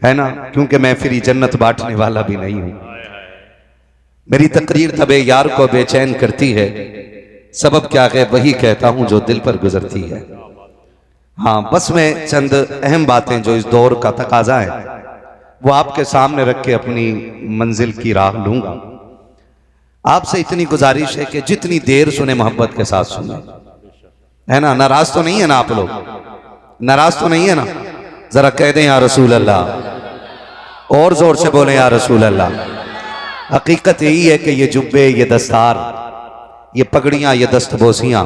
है ना, क्योंकि मैं फिर जन्नत बांटने वाला भी नहीं हूं। मेरी तकरीर तबे यार को बेचैन करती है, सबब क्या है वही कहता हूं जो दिल पर गुजरती है। हाँ, बस मैं चंद अहम बातें जो इस दौर का तकाजा है वो आपके सामने रख के अपनी मंजिल की राह लूंगा। आपसे इतनी गुजारिश है कि जितनी देर सुने मोहब्बत के साथ सुने, है ना। नाराज तो नहीं है ना आप लोग? नाराज तो नहीं है ना? जरा कह दें या रसूल अल्लाह, और जोर से बोले या रसूल अल्लाह। हकीकत यही है कि ये जुब्बे, ये दस्तार, ये पगड़ियां, ये दस्तबोसियां,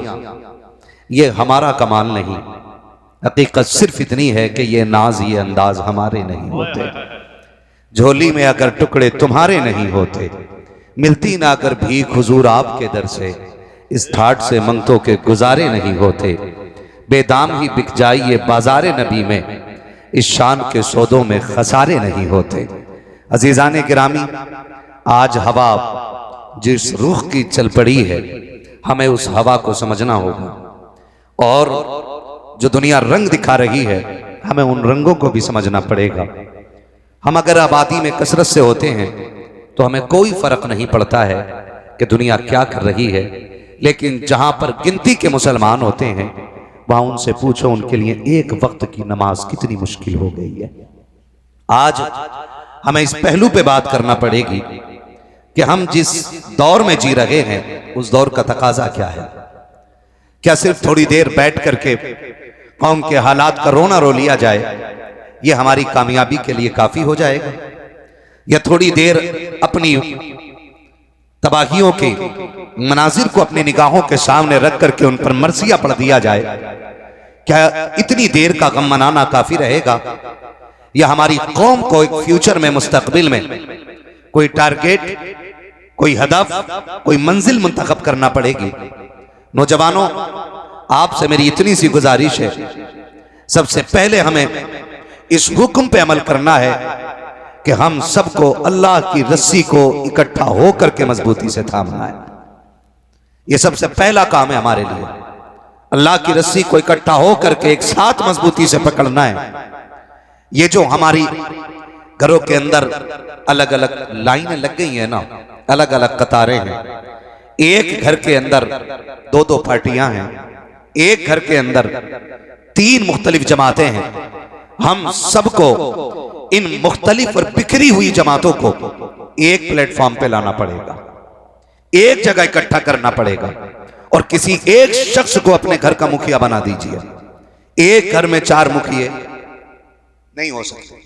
ये हमारा कमाल नहीं। हकीकत सिर्फ इतनी है कि ये नाज, ये अंदाज हमारे नहीं होते। झोली में अगर टुकड़े तुम्हारे नहीं होते, मिलती ना अगर भीख हुजूर आपके दर से, इस ठाट से मंगतों के गुजारे नहीं होते। बेदाम ही बिक जाइए बाजारे नबी में, इस शान के सौदों में खसारे नहीं होते। अजीजाने गिरामी, आज हवा जिस रुख की चल पड़ी है, हमें उस हवा को समझना होगा। और जो दुनिया रंग दिखा रही है, हमें उन रंगों को भी समझना पड़ेगा। हम अगर आबादी में कसरत से होते हैं तो हमें कोई फर्क नहीं पड़ता है कि दुनिया क्या कर रही है, लेकिन जहां पर गिनती के मुसलमान होते हैं वहां उनसे पूछो उनके लिए एक वक्त की नमाज कितनी मुश्किल हो गई है। आज हमें इस पहलू पे बात करना पड़ेगी कि हम जिस दौर में जी रहे हैं उस दौर का तकाजा क्या है। क्या सिर्फ थोड़ी देर बैठ करके कौम के हालात का रोना रो लिया जाए, ये हमारी कामयाबी के लिए काफी हो जाएगा? या थोड़ी देर अपनी तबाहियों के मनाजिर को अपनी निगाहों के सामने रख करके उन पर मरसिया पढ़ दिया जाए, क्या इतनी देर का गम मनाना काफी रहेगा? या हमारी कौम को एक फ्यूचर में, मुस्तकबिल में कोई टारगेट, कोई हदफ, कोई मंजिल मुंतखब करना पड़ेगी? नौजवानों, आपसे मेरी इतनी सी गुजारिश है, सबसे पहले हमें इस हुक्म पे अमल करना है कि हम सबको अल्लाह की रस्सी को इकट्ठा होकर के मजबूती से थामना है। यह सबसे पहला काम है हमारे लिए, अल्लाह की रस्सी को इकट्ठा होकर के एक साथ मजबूती से पकड़ना है। ये जो हमारी घरों के अंदर अलग अलग लाइनें लग गई हैं ना, अलग अलग कतारें हैं, एक घर के अंदर दो दो पार्टियां हैं, एक घर के अंदर तीन मुख्तलिफ जमातें हैं। हम सबको इन मुख्तलिफ और बिखरी हुई जमातों को एक प्लेटफॉर्म पे लाना पड़ेगा, एक जगह इकट्ठा करना पड़ेगा। और किसी एक शख्स को अपने घर का मुखिया बना दीजिए। एक घर में 4 मुखिए नहीं हो सकते,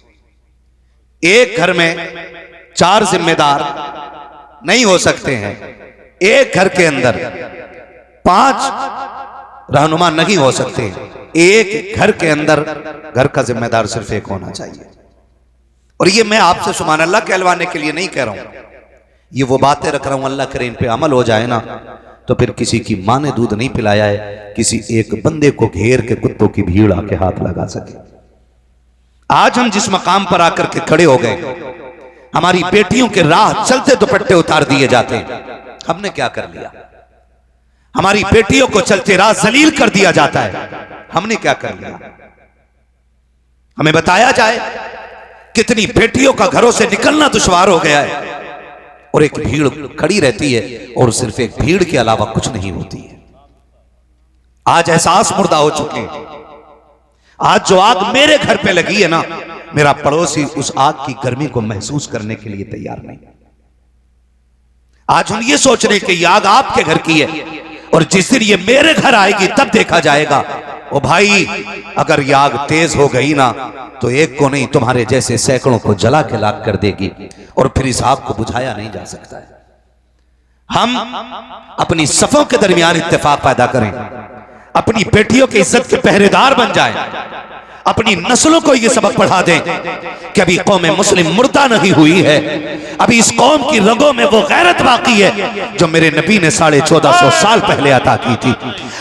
एक घर में 4 जिम्मेदार नहीं हो सकते हैं, एक घर के अंदर 5 रहनुमा नहीं हो सकते। एक घर के अंदर घर का जिम्मेदार सिर्फ एक होना चाहिए। और ये मैं आपसे सुभान अल्लाह कहलवाने के लिए नहीं कह रहा हूं, ये वो बातें रख रहा हूं, अल्लाह करे इन पे अमल हो जाए ना, तो फिर किसी की मां ने दूध नहीं पिलाया है, किसी एक बंदे को घेर के कुत्तों की भीड़ आके हाथ लगा सके। आज हम जिस मकाम पर आकर के खड़े हो गए, हमारी बेटियों के राह चलते दुपट्टे उतार दिए जाते हैं, हमने क्या कर लिया? हमारी बेटियों को चलते राह जलील कर दिया जाता है, हमने क्या कर लिया? हमें बताया जाए कितनी बेटियों का घरों से निकलना दुश्वार हो गया है, और एक भीड़ खड़ी रहती है और सिर्फ एक भीड़ के अलावा कुछ नहीं होती है। आज एहसास मुर्दा हो चुके हैं। आज जो आग मेरे घर पे लगी है ना, मेरा पड़ोसी उस आग की गर्मी को महसूस करने के लिए तैयार नहीं। आज हम ये सोच रहे हैं कि ये आग आपके घर की है, और जिस दिन ये मेरे घर आएगी तब देखा जाएगा। ओ भाई, अगर ये आग तेज हो गई ना, तो एक को नहीं तुम्हारे जैसे सैकड़ों को जला के लाख कर देगी, और फिर इस आग को बुझाया नहीं जा सकता है। हम अपनी सफों के दरमियान इत्तेफाक पैदा करें, अपनी बेटियों की इज्जत के पहरेदार बन जाएं, अपनी नस्लों को यह सबक पढ़ा दें कि अभी कौम मुस्लिम मुर्दा नहीं हुई है, अभी इस कौम की रगों में वो गैरत बाकी है जो मेरे नबी ने 1450 साल पहले अता की थी।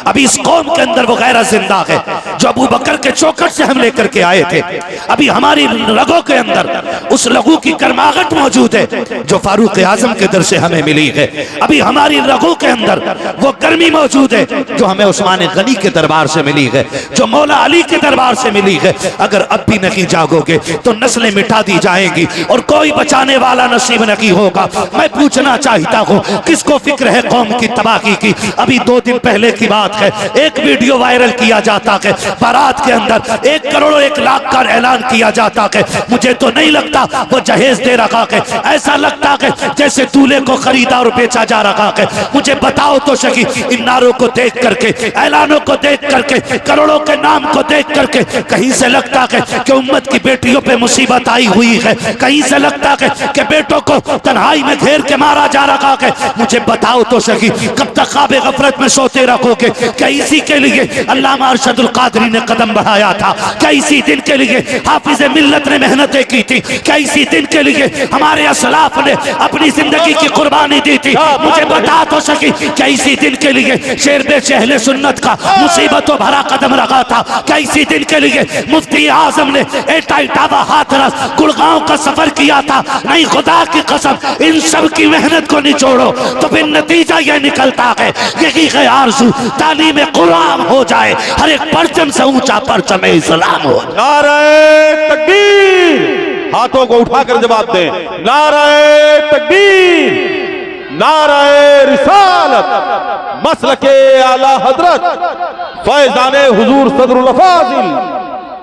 अभी इस कौम के अंदर वो गैरत जिंदा है जो अबू बकर के चौखट से हम लेकर के आए थे। अभी हमारी रगों के अंदर उस लहू की गर्माहट मौजूद है जो फारूक आजम के दर से हमें मिली है। अभी हमारी रगों के अंदर वो गर्मी मौजूद है जो हमें उस्मान गनी के दरबार से मिली है, जो मौला अली के दरबार से मिली है। अगर अब भी नहीं जागोगे तो नस्लें मिटा दी जाएंगी और कोई बचाने वाला नसीब नहीं होगा। मैं पूछना चाहता हूँ, किसको फिक्र है कौम की तबाही की? अभी 2 दिन पहले की बात है, एक वीडियो वायरल किया जाता है, बारात के अंदर 1 करोड़ 1 लाख का ऐलान किया जाता है। मुझे तो नहीं लगता वो जहेज दे रखा है, ऐसा लगता है जैसे दूल्हे को खरीदा और बेचा जा रहा है। मुझे बताओ तो सही, इन नारों को देख करके, ऐलानों को देख करके, करोड़ों के नाम को देख करके कहीं से लगता है कि उम्मत की बेटियों पे मुसीबत आई हुई है, कहीं से लगता है कि बेटों को तन्हाई में घेर के मारा जा रहा है। मुझे बताओ तो सही, कब तक ख्वाबे गफलत में सोते रखोगे? क्या इसी के लिए अल्लामा अरशदुल कादरी ने कदम बढ़ाया था? क्या इसी दिन के लिए हाफिज मिल्लत ने मेहनतें की थी? क्या इसी दिन के लिए हमारे असलाफ ने अपनी जिंदगी की कुर्बानी दी थी? मुझे बता तो सकी, क्या इसी दिन के लिए शेर बेच अहले सुन्नत का मुसीबतों भरा कदम रखा था? क्या इसी दिन के लिए मुफ्ती आजम ने इटावा हाथरस गुड़गांव का सफर किया था? नहीं, खुदा की कसम, इन सब की मेहनत को निचोड़ो तो फिर नतीजा यह निकलता है, यही है आरज़ू, तालीम कुरान हो जाए, हर एक परचम से ऊंचा परचम इस्लाम हो। नारे तकबीर, हाथों को उठाकर जवाब दें। नारे तकबीर, नारे रिसालत, मसलके आला हजरत फैजाने हुजूर सदरुल अफाजिल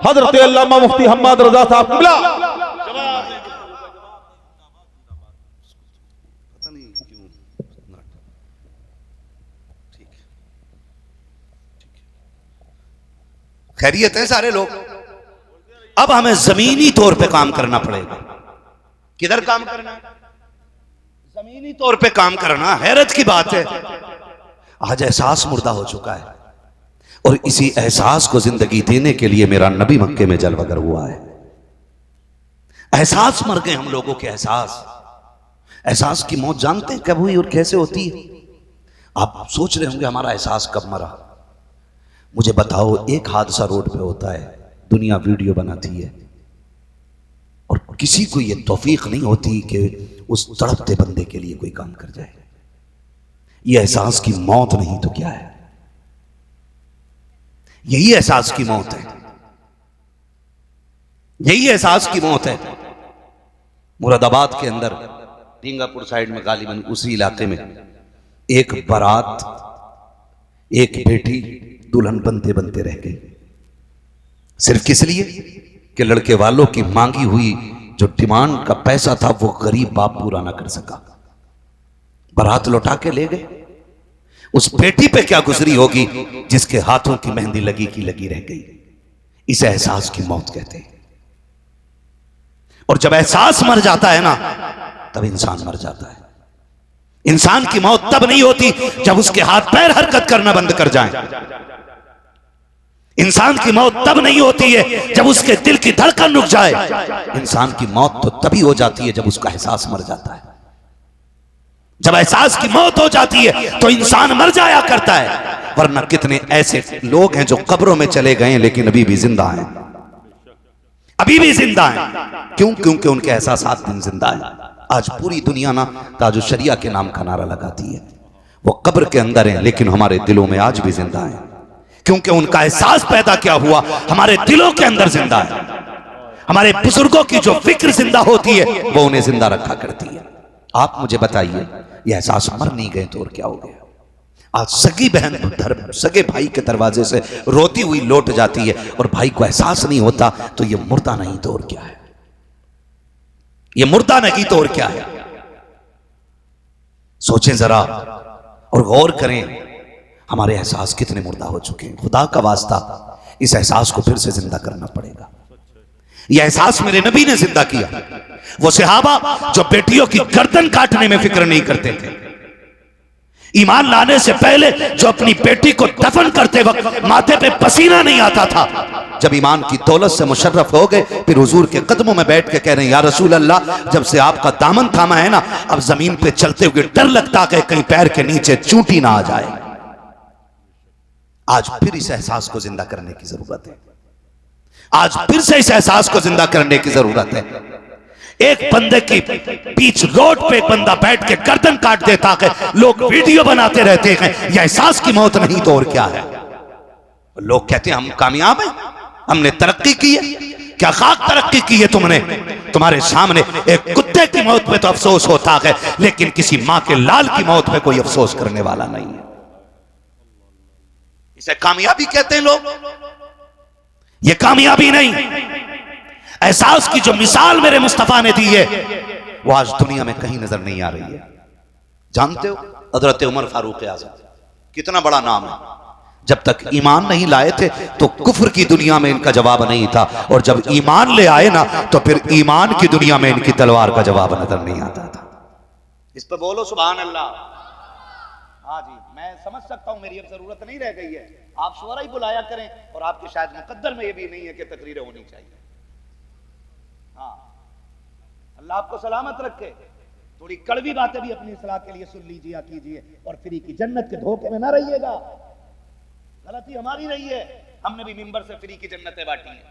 हजरत अल्लामा मुफ्ती हम्मद रजा साहब किबला। खैरियत है सारे लोग? अब हमें जमीनी तौर पे काम करना पड़ेगा। किधर काम करना है? जमीनी तौर पे काम करना। हैरत की बात है, आज एहसास मुर्दा हो चुका है और इसी एहसास को जिंदगी देने के लिए मेरा नबी मक्के में जलवगर हुआ है। एहसास मर गए हम लोगों के। एहसास की मौत जानते हैं कब हुई और कैसे होती है? आप सोच रहे होंगे हमारा एहसास कब मरा। मुझे बताओ, एक हादसा रोड पे होता है, दुनिया वीडियो बनाती है और किसी को यह तौफीक नहीं होती कि उस तड़पते बंदे के लिए कोई काम कर जाए। यह एहसास की मौत नहीं तो क्या है? यही एहसास की मौत है, यही एहसास की मौत है। मुरादाबाद के अंदर ढींगापुर साइड में गालिबन उसी इलाके में एक बारात, एक बेटी दुल्हन बनते बनते रह गई, सिर्फ किस लिए कि लड़के वालों की मांगी हुई जो डिमांड का पैसा था वो गरीब बाप पूरा ना कर सका। बारात लौटा के ले गए। उस बेटी पे क्या गुजरी होगी जिसके हाथों की मेहंदी लगी की लगी रह गई। इसे एहसास की मौत कहते हैं। और जब एहसास मर जाता है ना, तब इंसान मर जाता है। इंसान की मौत तब नहीं होती जब उसके हाथ पैर हरकत करना बंद कर जाएं। इंसान की मौत तब नहीं होती है जब उसके दिल की धड़कन रुक जाए। इंसान की मौत तो तभी हो जाती है जब उसका एहसास मर जाता है। जब एहसास की मौत हो जाती है तो इंसान मर जाया करता है। वरना कितने ऐसे लोग हैं जो कब्रों में चले गए लेकिन अभी भी जिंदा हैं, अभी भी जिंदा हैं। क्यों? क्योंकि उनके एहसास दिन जिंदा है। आज पूरी दुनिया ना ताजो शरिया के नाम का नारा लगाती है। वो कब्र के अंदर हैं लेकिन हमारे दिलों में आज भी जिंदा हैं, क्योंकि उनका एहसास पैदा क्या हुआ हमारे दिलों के अंदर जिंदा है। हमारे बुजुर्गों की जो फिक्र जिंदा होती है वो उन्हें जिंदा रखा करती है। आप मुझे बताइए, ये एहसास मर नहीं गए तो और क्या हो गया? आज सगी बहन सगे भाई के दरवाजे से रोती हुई लौट जाती है और भाई को एहसास नहीं होता, तो ये मुर्दा नहीं तो और क्या है? ये मुर्दा नहीं तो और क्या है? सोचें जरा और गौर करें, हमारे एहसास कितने मुर्दा हो चुके हैं। खुदा का वास्ता, इस एहसास को फिर से जिंदा करना पड़ेगा। यह एहसास मेरे नबी ने जिंदा किया। वो सहाबा जो बेटियों की गर्दन काटने में फिक्र नहीं करते थे, ईमान लाने से पहले जो अपनी बेटी को दफन करते वक्त माथे पे पसीना नहीं आता था, जब ईमान की दौलत से मुशर्रफ हो गए फिर हुजूर के कदमों में बैठ के कह रहे हैं, या रसूल अल्लाह, जब से आपका दामन थामा है ना, अब जमीन पे चलते हुए डर लगता है कहीं पैर के नीचे चूंटी ना आ जाए। आज फिर इस एहसास को जिंदा करने की जरूरत है। आज फिर से इस एहसास को जिंदा करने की जरूरत है। एक बंदे की बीच रोड पे एक बंदा बैठ के गर्दन काट देता है, लोग वीडियो बनाते रहते हैं। यह एहसास की मौत नहीं तो और क्या है? लोग कहते हैं हम कामयाब हैं, हमने तरक्की की है? क्या खाक तरक्की की है तुमने? तुम्हारे सामने एक कुत्ते की मौत पे तो अफसोस होता है, लेकिन किसी मां के लाल की मौत पे कोई अफसोस करने वाला नहीं है। इसे कामयाबी कहते हैं लोग। ये कामयाबी नहीं, एहसास की जो मिसाल मेरे मुस्तफा ने दी है वो आज दुनिया में कहीं नजर नहीं आ रही है। जानते हो हजरत उमर फारूक आज़म कितना बड़ा नाम है। जब तक ईमान नहीं लाए थे तो कुफ्र की दुनिया में इनका जवाब नहीं था, और जब ईमान ले आए ना तो फिर ईमान की दुनिया में इनकी तलवार का जवाब नजर नहीं आता था। इस पर बोलो सुभान अल्लाह। हाँ जी, मैं समझ सकता हूं मेरी अब जरूरत नहीं रह गई है, आप शुरा ही बुलाया करें, और आपके शायद मुकद्दर में ये भी नहीं है कि तकरीरें होनी चाहिए। हाँ, अल्लाह आपको सलामत रखे। थोड़ी कड़वी बातें भी अपनी इस्लाह के लिए सुन लीजिए कीजिए, और फ्री की जन्नत के धोखे में ना रहिएगा। गलती हमारी रही है, हमने भी मिंबर से फ्री की जन्नतें बांटी हैं।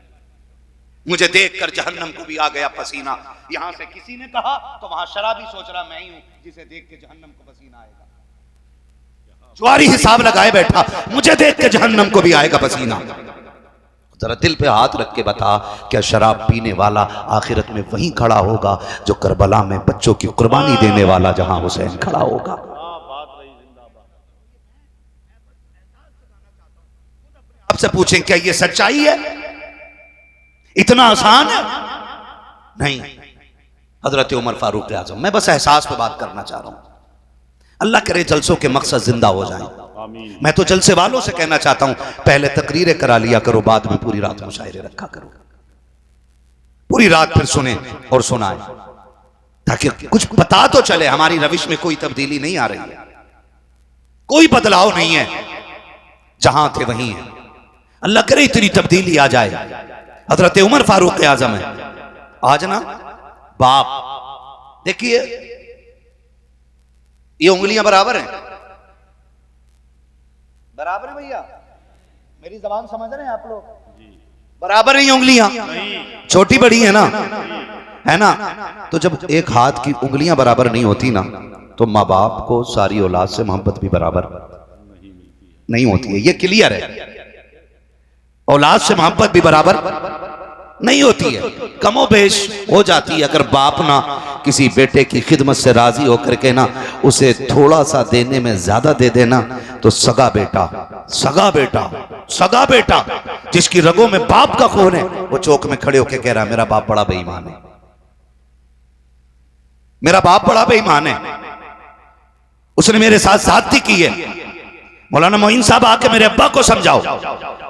मुझे देखकर जहन्नम को भी आ गया पसीना। यहां से किसी ने कहा तो वहां शराबी सोच रहा मैं ही हूं जिसे देख के जहन्नम को पसीना आएगा। जुआरी हिसाब लगाए बैठा, मुझे देख के जहन्नम को भी आएगा पसीना। जरा दिल पे हाथ रख के बता, क्या शराब पीने वाला आखिरत में वहीं खड़ा होगा जो करबला में बच्चों की कुर्बानी देने वाला जहां हुसैन खड़ा होगा? आपसे पूछें क्या ये सच्चाई है? इतना आसान है? नहीं। हजरत उमर फारूक आज़म, मैं बस एहसास पे बात करना चाह रहा हूं। अल्लाह करे जलसों के मकसद जिंदा हो जाएं। मैं तो जलसे वालों से कहना चाहता हूं, पहले तकरीरें करा लिया करो, बाद में पूरी रात मुशायरे रखा करो। पूरी रात फिर सुने और सुनाए, ताकि कुछ पता तो चले हमारी रविश में कोई तब्दीली नहीं आ रही है, कोई बदलाव नहीं है, जहां थे वहीं है। अल्लाह करे इतनी तब्दीली आ जाए। हजरत उमर फारूक आज़म है आज ना बाप, देखिए ये उंगलियां बराबर हैं, बराबर है भैया, मेरी जबान समझ रहे हैं आप लोग? बराबर नहीं उंगलियां, छोटी बड़ी है ना, है ना? तो जब एक हाथ की उंगलियां बराबर नहीं होती ना, तो माँ बाप को सारी औलाद से मोहब्बत भी बराबर नहीं होती है। ये क्लियर है। औलाद से मोहब्बत भी बराबर नहीं होती है, कमो बेश हो जाती है। अगर बाप ना किसी बेटे की खिदमत से राजी होकर के ना उसे थोड़ा सा देने में ज्यादा दे देना, तो सगा बेटा सगा बेटा सगा बेटा जिसकी रगों में बाप का खून है, वो चौक में खड़े होकर कह रहा मेरा बाप बड़ा बेईमान है, मेरा बाप बड़ा बेईमान है, उसने मेरे साथ ज्यादती की है। मौलाना मोइन साहब आके मेरे अब्बा को समझाओ,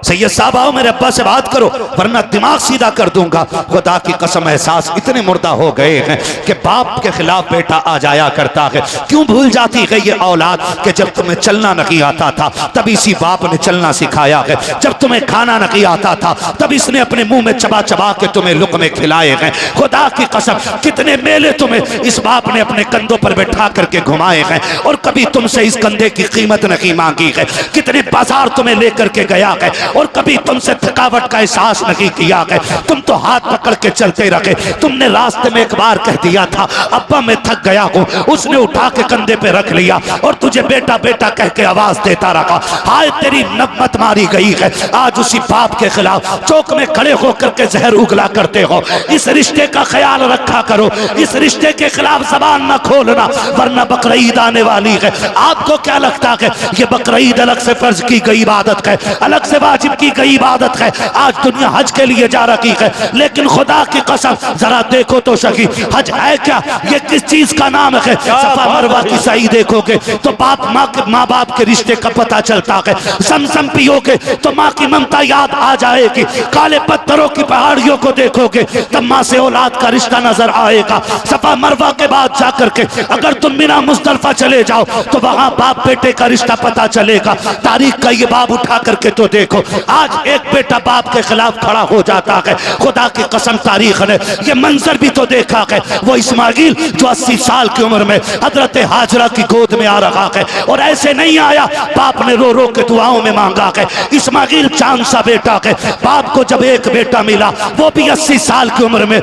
सैयद साहब आओ मेरे अब्बा से बात करो, वरना दिमाग सीधा कर दूंगा। खुदा की कसम एहसास इतने मुर्दा हो गए हैं कि बाप के खिलाफ बेटा आ जाया करता है। क्यों भूल जाती है ये औलाद कि जब तुम्हें चलना नहीं आता था तब इसी बाप ने चलना सिखाया है, जब तुम्हें खाना नहीं आता था तब इसने अपने मुंह में चबा चबा के तुम्हें लुक़मे खिलाए हैं। खुदा की कसम कितने मेले तुम्हें इस बाप ने अपने कंधों पर बैठा करके घुमाए हैं, और कभी तुमसे इस कंधे की कीमत नहीं मांगी है। कितने बाजार तुम्हें लेकर के गया है, और कभी तुमसे थकावट का एहसास नहीं किया है। तुम तो हाथ पकड़ के चलते रहे। तुमने रास्ते में एक बार कह दिया था अब्बा मैं थक गया हूं, उसने उठा के कंधे पे रख लिया और तुझे बेटा बेटा कह के आवाज देता रहा। हाय तेरी नब्बत मारी गई है। आज उसी बाप के खिलाफ चौक में खड़े होकर के जहर उगला करते हो। इस रिश्ते का ख्याल रखा करो, इस रिश्ते के खिलाफ जबान न खोलना, वरना बकरीद आने वाली है। आपको क्या लगता है ये बकरीद अलग से फर्ज की गई इबादत है, अलग से वाजिब की गई इबादत है? आज दुनिया हज के लिए जा रही है, लेकिन खुदा की कसम जरा देखो तो सही हज है क्या? ये किस चीज का नाम है? सफा मरवा की सही देखोगे तो बाप माँ बाप के रिश्ते का पता चलता है। समसम पियोगे तो माँ की ममता याद आ जाएगी। काले पत्थरों की पहाड़ियों को देखोगे तब माँ से औलाद का रिश्ता नजर आएगा। सफा मरवा के बाद जाकर के अगर तुम बिना मुजदलिफा चले जाओ तो वहां बाप बेटे का रिश्ता पता चलेगा। तारीख का ये बाब उठा करके तो देखो, आज एक बेटा बाप के खिलाफ खड़ा हो जाता है। खुदा की कसम तारीख ने ये मंजर भी तो देखा है। वो इस्माइल जो 80 साल की उम्र में हजरत हाजरा की गोद में आ रहा है, और ऐसे नहीं आया, बाप ने रो रो के दुआओं में मांगा है। इस्माइल चांद सा बेटा है। बाप को जब एक बेटा मिला वो भी 80 साल की उम्र में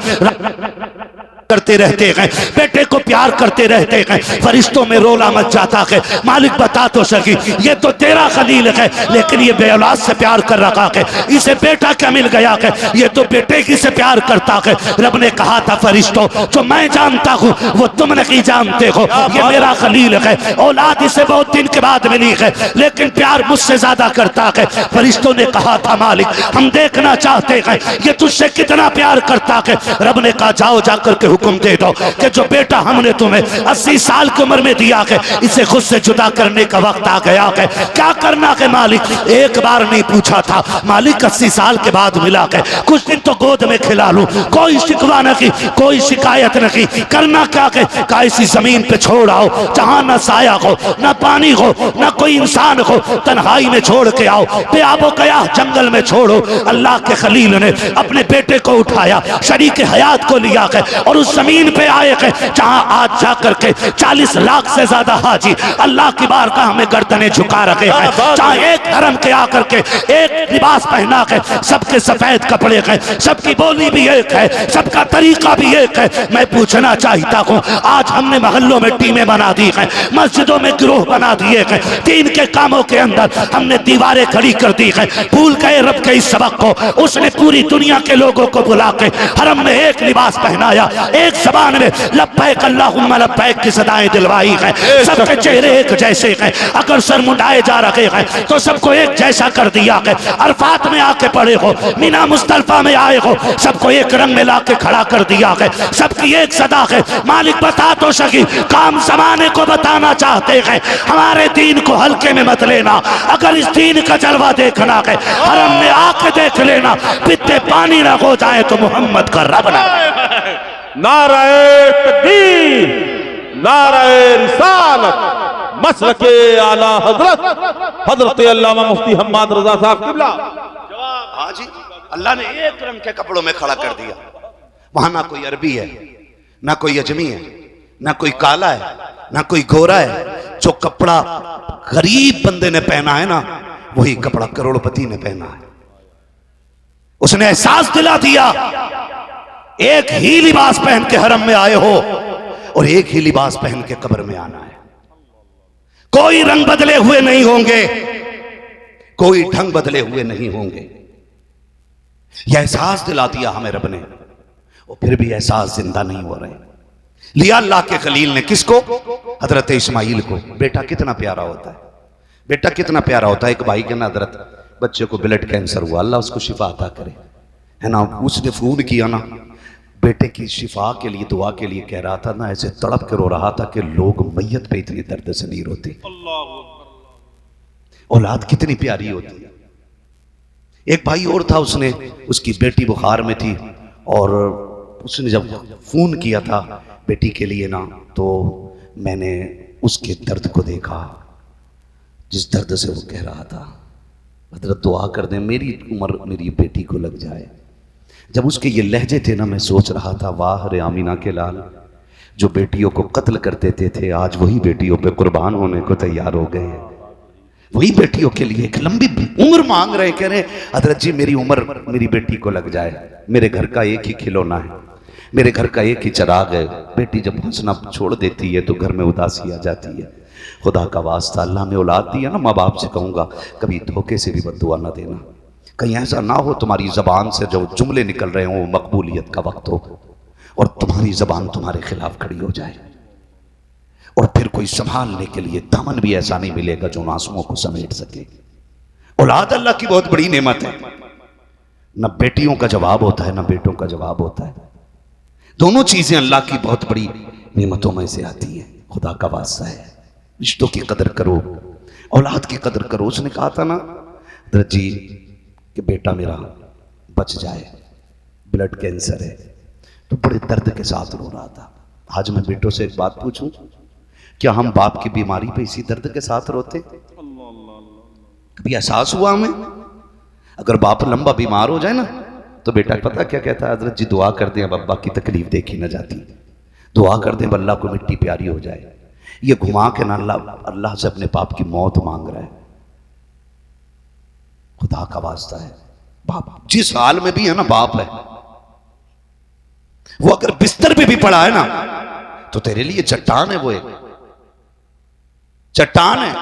करते रहते हैं, बेटे को प्यार करते रहते हैं, फरिश्तों में रोला मच जाता है। मालिक बता तो सकी, ये तो तेरा खलील है लेकिन ये बेऔलाद से प्यार कर रखा है, इसे बेटा क्या मिल गया है, ये तो बेटे की से प्यार करता है। रब ने कहा था फरिश्तों, जो मैं जानता हूँ वो तुम नहीं जानते हो, ये मेरा खलील है, औलाद इसे बहुत दिन के बाद मिली है लेकिन प्यार मुझसे ज्यादा करता है। फरिश्तों ने कहा था मालिक हम देखना चाहते हैं ये तुझसे कितना प्यार करता है। रब ने कहा जाओ जाकर के हुक्म दे दो कि जो बेटा हमने तुम्हें 80 साल की उम्र में दिया है इसे खुद से जुदा करने का वक्त आ गया है, क्या करना है मालिक। एक बार नहीं पूछा था मालिक, 80 साल के बाद मिला है, कुछ दिन तो गोद में खिला लूं, कोई शिकवा नहीं, कोई शिकायत नहीं, करना क्या है, का इसी जमीन पे छोड़ आओ जहां न साया हो न पानी हो न कोई इंसान हो, तन्हाई में छोड़ के आओ, बेआबो कया जंगल में छोड़ो। अल्लाह के खलील ने अपने बेटे को उठाया, शरीक हयात को लिया है और उस जमीन पे आए हैं जहां आज जाकर के 40 लाख से ज्यादा हाजी अल्लाह की बारगाह में गर्दनें झुका रखे हैं, जहां एक हरम के आकर के एक लिबास पहना है, सबके सफेद कपड़े हैं, सबकी बोली भी एक है, सबका तरीका भी एक है। मैं पूछना चाहता हूँ आज हमने मोहल्लों में टीमें बना दी हैं, मस्जिदों में गिरोह बना दिए हैं, दीन के कामों के अंदर हमने दीवारें खड़ी कर दी हैं, भूल गए रब के इस सबक को। उसने पूरी दुनिया के लोगों को बुला के हरम में एक लिबास पहनाया, एक जबान में लब्बैक अल्लाहुम्मा लब्बैक की सदाएं दिलवाई है, सबके चेहरे एक जैसे हैं, अगर सर मुंडाए जा रहे हैं तो सबको एक जैसा कर दिया है। अरफात में आके पड़े हो, मीना मुस्तल्फा में आए हो, सबको एक रंग में लाके खड़ा कर दिया है, सबकी एक सदा है। मालिक बता तो सकी, काम जमाने को बताना चाहते हैं, हमारे दीन को हल्के में मत लेना, अगर इस दीन का जलवा देखना है हरम में आके देख लेना, पित्ते पानी ना हो जाए तो मोहम्मद का रब ना। नाराए तकबीर, नाराए रिसालत, मसलके आला हजरत हजरत अल्लामा मुफ्ती हम्माद रजा साहब किबला। हाँ जी, अल्लाह ने एक रंग के कपड़ों में खड़ा कर दिया, वहां ना कोई अरबी है ना कोई अजमी है ना कोई काला है ना कोई गोरा है, जो कपड़ा गरीब बंदे ने पहना है ना वही कपड़ा करोड़पति ने पहना है। उसने एहसास दिला दिया एक ही लिबास पहन के हरम में आए हो और एक ही लिबास पहन के कब्र में आना है, कोई रंग बदले हुए नहीं होंगे, कोई ढंग बदले हुए नहीं होंगे। यह एहसास दिला दिया हमें रब ने, और फिर भी एहसास जिंदा नहीं हो रहे। लिया अल्लाह के खलील ने किसको, हजरत इस्माइल को। बेटा कितना प्यारा होता है, बेटा कितना प्यारा होता है। एक भाई के ना हजरत बच्चे को ब्लड कैंसर हुआ, अल्लाह उसको शिफा अता करे, है ना। उसने फोन किया ना बेटे की शिफा के लिए, दुआ के लिए, कह रहा था ना ऐसे तड़प के रो रहा था कि लोग मैयत पे इतनी दर्द से नहीं रोते। औलाद कितनी प्यारी होती है। एक भाई और था, उसने उसकी बेटी बुखार में थी और उसने जब फोन किया था बेटी के लिए ना, तो मैंने उसके दर्द को देखा, जिस दर्द से वो कह रहा था हजरत दुआ कर दें मेरी उम्र मेरी बेटी को लग जाए। जब उसके ये लहजे थे ना, मैं सोच रहा था वाह रे आमीना के लाल, जो बेटियों को कत्ल कर देते थे आज वही बेटियों पे कुर्बान होने को तैयार हो गए हैं, वही बेटियों के लिए एक लंबी उम्र मांग रहे, कह रहे हजरत जी मेरी उम्र मेरी बेटी को लग जाए, मेरे घर का एक ही खिलौना है, मेरे घर का एक ही चिराग है। बेटी जब हंसना छोड़ देती है तो घर में उदासी आ जाती है। खुदा का वास्ता अल्लाह ने औलाद दिया ना, माँ बाप से कहूँगा कभी धोखे से भी बद्दुआ ना देना, कहीं ऐसा ना हो तुम्हारी जबान से जो जुमले निकल रहे हो मकबूलियत का वक्त हो और तुम्हारी जबान तुम्हारे खिलाफ खड़ी हो जाए, और फिर कोई संभालने के लिए दामन भी ऐसा नहीं मिलेगा जो आंसुओं को समेट सके। औलाद अल्लाह की बहुत बड़ी नेमत है, न बेटियों का जवाब होता है न बेटों का जवाब होता है, दोनों चीजें अल्लाह की बहुत बड़ी नेमतों में से आती है। खुदा का वास्ता है रिश्तों की कदर करो, औलाद की कदर करो। उसने कहा था ना हजरत जी कि बेटा मेरा बच जाए, ब्लड कैंसर है, तो बड़े दर्द के साथ रो रहा था। आज मैं बेटों से एक बात पूछूं, क्या हम बाप की बीमारी पे इसी दर्द के साथ रोते? कभी एहसास हुआ हमें? अगर बाप लंबा बीमार हो जाए ना तो बेटा पता क्या कहता है, हजरत जी दुआ कर दें अब अब्बा की तकलीफ देखी ना जाती, दुआ कर दें अल्लाह को मिट्टी प्यारी हो जाए। ये घुमा के ना अल्लाह से अपने बाप की मौत मांग रहा है। खुदा का वास्ता है, बाप जिस हाल में भी है ना बाप है, वो अगर बिस्तर पे भी पड़ा है ना तो तेरे लिए चट्टान है, वो एक चट्टान है।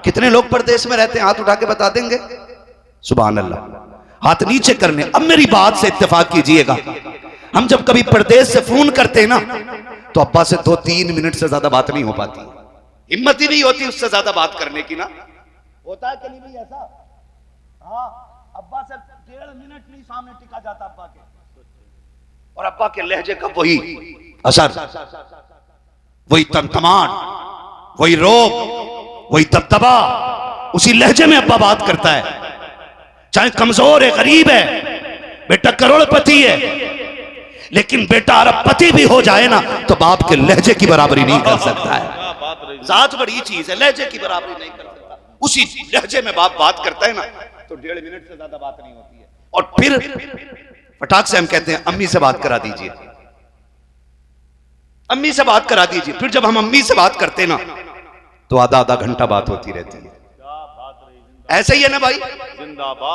कितने लोग परदेश में रहते हैं, हाथ उठा के बता देंगे? सुभान अल्लाह। हाथ नीचे करने। अब मेरी बात से इत्तेफाक कीजिएगा, हम जब कभी परदेश से फोन करते हैं ना तो अब्बा से 2-3 मिनट से ज्यादा बात नहीं हो पाती, हिम्मत ही नहीं होती उससे ज्यादा बात करने की ना। होता है कि नहीं भाई ऐसा? हाँ, अब्बा से 1.5 मिनट नहीं सामने टिका जाता अब्बा के, और अब्बा के लहजे का वही असर, वही तमतमाट, वही रोब, वही दबदबा, उसी लहजे में अब्बा बात करता है। चाहे कमजोर है, गरीब है, बेटा करोड़पति है, लेकिन बेटा अरबपति भी हो जाए ना तो बाप के लहजे की बराबरी नहीं कर सकता है। जात बड़ी चीज है, लहजे की बराबरी नहीं कर सकता। उसी लहजे में बाप बात करता है ना तो 1.5 मिनट से ज्यादा बात नहीं होती है। और फिर फटाक से हम कहते हैं अम्मी से बात करा दीजिए, अम्मी से बात करा दीजिए। फिर जब हम अम्मी से बात करते ना तो आधा घंटा बात होती रहती है। ऐसे ही है ना भाई?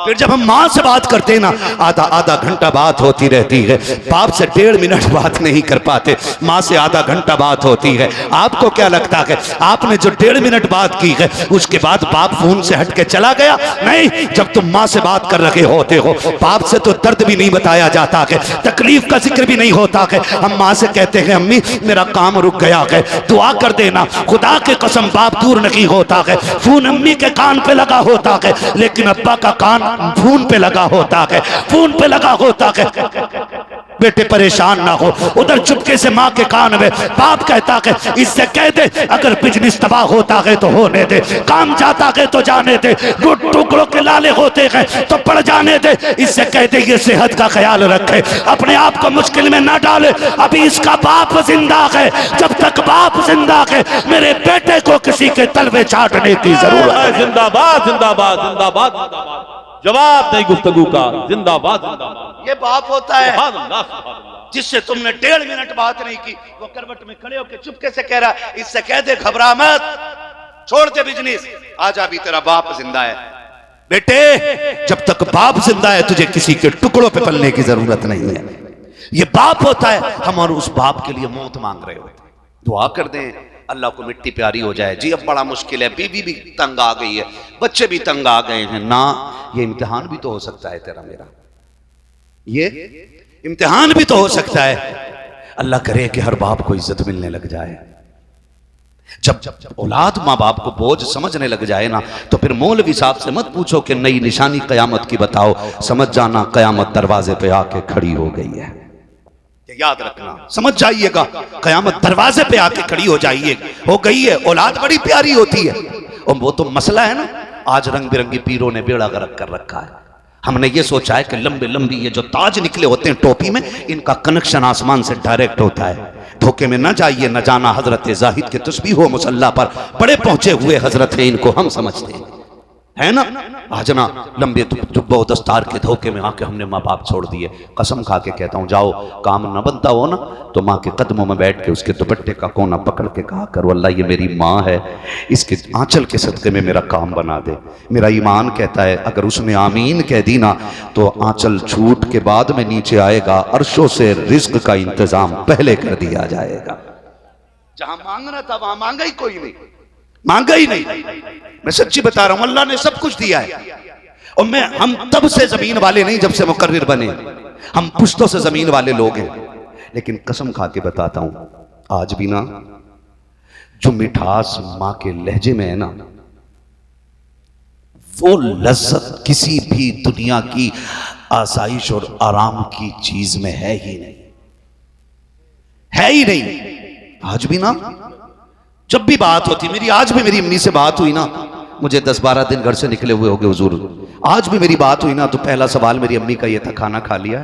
फिर जब हम माँ से बात करते हैं ना आधा घंटा बात होती रहती है। बाप से 1.5 मिनट बात नहीं कर पाते, माँ से आधा घंटा बात होती है। आपको क्या लगता है आपने जो 1.5 मिनट बात की है उसके बाद बाप फोन से हट के चला गया? नहीं, जब तुम माँ से बात कर रहे होते हो बाप से तो दर्द भी नहीं बताया जाता है, तकलीफ का जिक्र भी नहीं होता है। हम माँ से कहते हैं अम्मी मेरा काम रुक गया है, दुआ कर देना। खुदा के कसम बाप दूर नहीं होता है, फोन अम्मी के कान पे लगा होता है, लेकिन अब्बा का कान फोन पे लगा होता है, फोन पे लगा होता है। बेटे परेशान ना हो। उधर चुपके से माँ के कान में बाप कहता है इससे कह दे अगर बिजनेस तबाह होता है तो होने दे, काम जाता है तो जाने दे, टुकड़ों के लाले होते हैं तो पड़ जाने दे। इससे कह दे ये सेहत का ख्याल रखे, अपने आप को मुश्किल में ना डाले। अभी इसका बाप जिंदा है, जब तक बाप जिंदा है मेरे बेटे को किसी के तलवे चाटने की जरूरत है। जिंदाबाद जिंदाबाद जिंदाबाद जिंदाबाद। जवाब नहीं गुफ्तगू का, जिंदाबाद जिंदाबाद। ये बाप होता है सुभान अल्लाह, सुभान अल्लाह। जिससे तुमने 1.5 मिनट बात नहीं की, वो करवट में खड़े होकर चुपके से कह रहा इससे कह दे घबरा मत, छोड़ दे बिजनेस, आज अभी तेरा बाप जिंदा है। बेटे जब तक बाप जिंदा है तुझे किसी के टुकड़ों पे पलने की जरूरत नहीं है। ये बाप होता है, हम और उस बाप के लिए मौत मांग रहे होते हैं। दुआ कर दें अल्लाह को मिट्टी प्यारी हो जाए। जी अब बड़ा मुश्किल है, बीवी भी तंग आ गई है, बच्चे भी तंग आ गए हैं ना, ये इम्तिहान भी तो हो सकता है तेरा मेरा, ये इम्तिहान भी तो हो सकता है। अल्लाह करे कि हर बाप को इज्जत मिलने लग जाए। जब औलाद माँ बाप को बोझ समझने लग जाए ना तो फिर मौलवी साहब से मत पूछो कि नई निशानी कयामत की बताओ, समझ जाना कयामत दरवाजे पे आके खड़ी हो गई है। याद रखना, समझ जाइएगा कयामत दरवाजे पे आके खड़ी हो जाइए, हो गई है। औलाद बड़ी प्यारी होती है, और वो तो मसला है ना, आज रंग बिरंगी पीरों ने बेड़ा गर्क कर रखा है। हमने ये सोचा है कि लंबे लंबी ये जो ताज निकले होते हैं टोपी में, इनका कनेक्शन आसमान से डायरेक्ट होता है। धोखे में न जाइए, न जाना हजरत जाहिद के तस्बीह हो मुसल्ला पर बड़े पहुंचे हुए हजरत है, इनको हम समझते हैं, है ना। आज ना लंबे जुब्बो दस्तार के धोखे में आके हमने माँ बाप छोड़ दिए। कसम खा के कहता हूँ, जाओ काम न बनता हो ना तो माँ के कदमों में बैठ के उसके दुपट्टे का कोना पकड़ के कहा करो अल्लाह ये मेरी माँ है, इसके आंचल के सदके में मेरा काम बना दे। मेरा ईमान कहता है अगर उसने आमीन कह दी ना तो आंचल छूट के बाद में नीचे आएगा, अर्शों से रिज्क का इंतजाम पहले कर दिया जाएगा। जहां मांगना था वहां मांगा ही कोई नहीं, मांगा ही नहीं। मैं सच्ची बता रहा हूं, अल्लाह ने सब कुछ दिया है। और हम तब से जमीन वाले नहीं जब से मुकर्रिर बने, हम पुश्तों से जमीन वाले लोग हैं। लेकिन कसम खा के बताता हूं, आज भी ना जो मिठास मां के लहजे में है ना, वो लज्जत किसी भी दुनिया की आसाइश और आराम की चीज में है ही नहीं, है ही नहीं। आज भी ना जब भी बात होती मेरी, आज भी मेरी अम्मी से बात हुई ना, मुझे 10-12 दिन घर से निकले हुए हो गए हुजूर, आज भी मेरी बात हुई ना तो पहला सवाल मेरी अम्मी का ये था खाना खा लिया।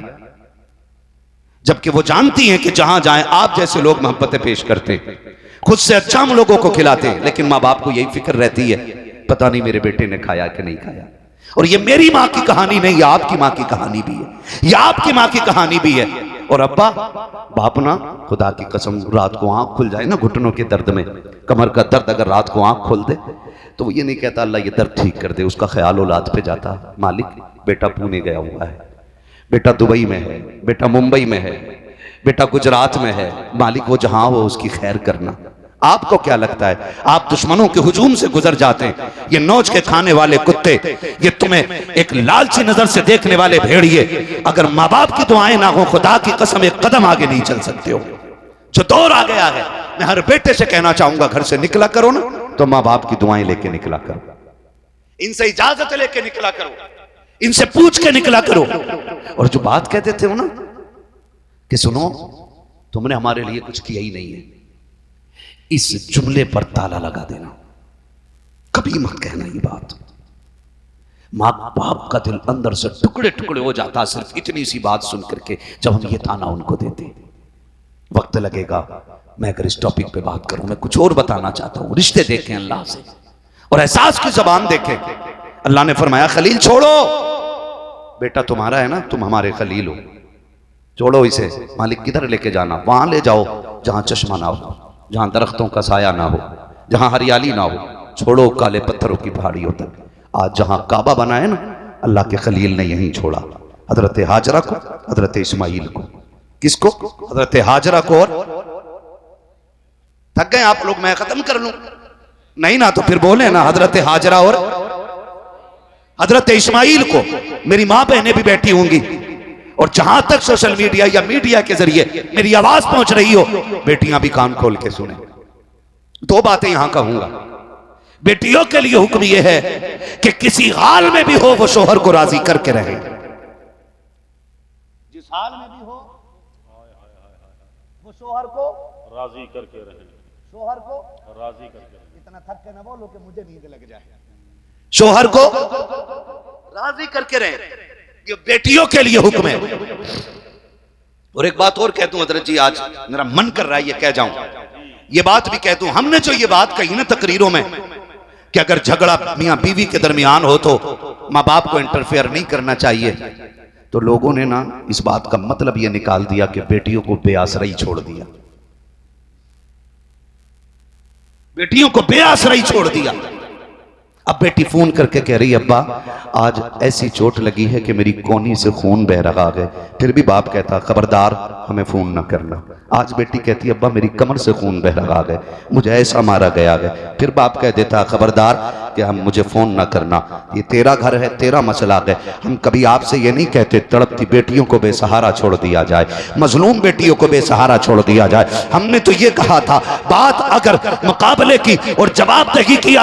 जबकि वो जानती हैं कि जहां जाएं आप जैसे लोग मोहब्बतें पेश करते हैं, खुद से अच्छा हम लोगों को खिलाते हैं, लेकिन माँ बाप को यही फिक्र रहती है पता नहीं मेरे बेटे ने खाया कि नहीं खाया। और ये मेरी माँ की कहानी नहीं, ये आपकी माँ की कहानी भी है, ये आपकी माँ की कहानी भी है। और अब्बा बाप ना खुदा की कसम रात को आंख खुल जाए ना घुटनों के दर्द में, कमर का दर्द अगर रात को आंख खोल दे तो वो ये नहीं कहता अल्लाह ये दर्द ठीक कर दे, उसका ख्याल औलाद पे जाता, मालिक बेटा पुणे गया हुआ है, बेटा दुबई में है, बेटा मुंबई में है, बेटा गुजरात में है, मालिक वो जहां हो उसकी खैर करना। आपको क्या लगता है, आप दुश्मनों के हुजूम से गुजर जाते हैं, ये नोच के खाने वाले कुत्ते, ये तुम्हें एक लालची नजर से देखने वाले भेड़िए, अगर माँ बाप की दुआएं ना हो, खुदा की कसम एक कदम आगे नहीं चल सकते हो। जो दौर आ गया है, मैं हर बेटे से कहना चाहूंगा, घर से निकला करो ना तो माँ बाप की दुआएं लेके निकला करो, इनसे इजाजत लेके निकला करो, इनसे पूछ के निकला करो। और जो बात कहते थे हो ना कि सुनो तुमने हमारे लिए कुछ किया ही नहीं है, इस जुमले पर ताला लगा देना, कभी मत कहना ये बात। मां बाप का दिल अंदर से टुकड़े टुकड़े हो जाता सिर्फ इतनी सी बात सुन करके, जब हम ये ताना उनको देते। वक्त लगेगा, मैं अगर इस टॉपिक पे बात करूं, मैं कुछ और बताना चाहता हूं। रिश्ते देखें अल्लाह से और एहसास की जबान देखें। अल्लाह ने फरमाया खलील छोड़ो, बेटा तुम्हारा है ना, तुम हमारे खलील हो, छोड़ो इसे। मालिक किधर लेके जाना, वहां ले जाओ जहां चश्मा ना हो, जहां दरख्तों का साया ना हो, जहां हरियाली ना हो, छोड़ो काले पत्थरों की पहाड़ियों तक। आज जहां काबा बना है ना, अल्लाह के खलील ने यहीं छोड़ा, हजरत हाजरा को, हजरत इस्माइल को। किसको? हजरत हाजरा को। और थक गए आप लोग, मैं खत्म कर लूं? नहीं ना तो फिर बोले ना, हजरत हाजरा और हजरत इस्माइल को। मेरी मां बहनें भी बैठी होंगी, और जहां तक सोशल मीडिया या मीडिया के जरिए मेरी आवाज पहुंच रही हो, बेटियां भी कान खोल के सुने। दो बातें यहां कहूंगा। बेटियों के लिए हुक्म यह है कि किसी हाल में भी हो वो शोहर को राजी करके रहे, जिस हाल में भी हो वो शोहर को राजी करके रहे, शोहर को राजी करके रहे। इतना थक के ना बोलो कि मुझे नींद लग जाए। शोहर को राजी करके रहे, ये बेटियों के लिए हुक्म है। और एक बात और कह दूं हजरत जी, आज मेरा मन कर रहा है ये कह जाऊं, ये बात भी कह दूं। हमने जो ये बात कही ना तकरीरों में कि अगर झगड़ा मियां बीवी के दरमियान हो तो मां बाप को इंटरफेयर नहीं करना चाहिए, तो लोगों ने ना इस बात का मतलब ये निकाल दिया कि बेटियों को बेआसराई छोड़ दिया, बेटियों को बेआसराई छोड़ दिया। अब बेटी फोन करके कह रही अब्बा आज ऐसी चोट लगी है कि मेरी कोनी से खून बह रहा है, फिर भी बाप कहता खबरदार हमें फोन ना करना। आज बेटी कहती अब्बा मेरी कमर से खून बह रहा है, मुझे ऐसा मारा गया है, फिर बाप कह देता खबरदार कि हम मुझे फोन ना करना, ये तेरा घर है, तेरा मसला है। हम कभी आपसे ये नहीं कहते तड़पती बेटियों को बेसहारा छोड़ दिया जाए, मजलूम बेटियों को बेसहारा छोड़ दिया जाए। हमने तो ये कहा था बात अगर मुकाबले की और जवाबदेही की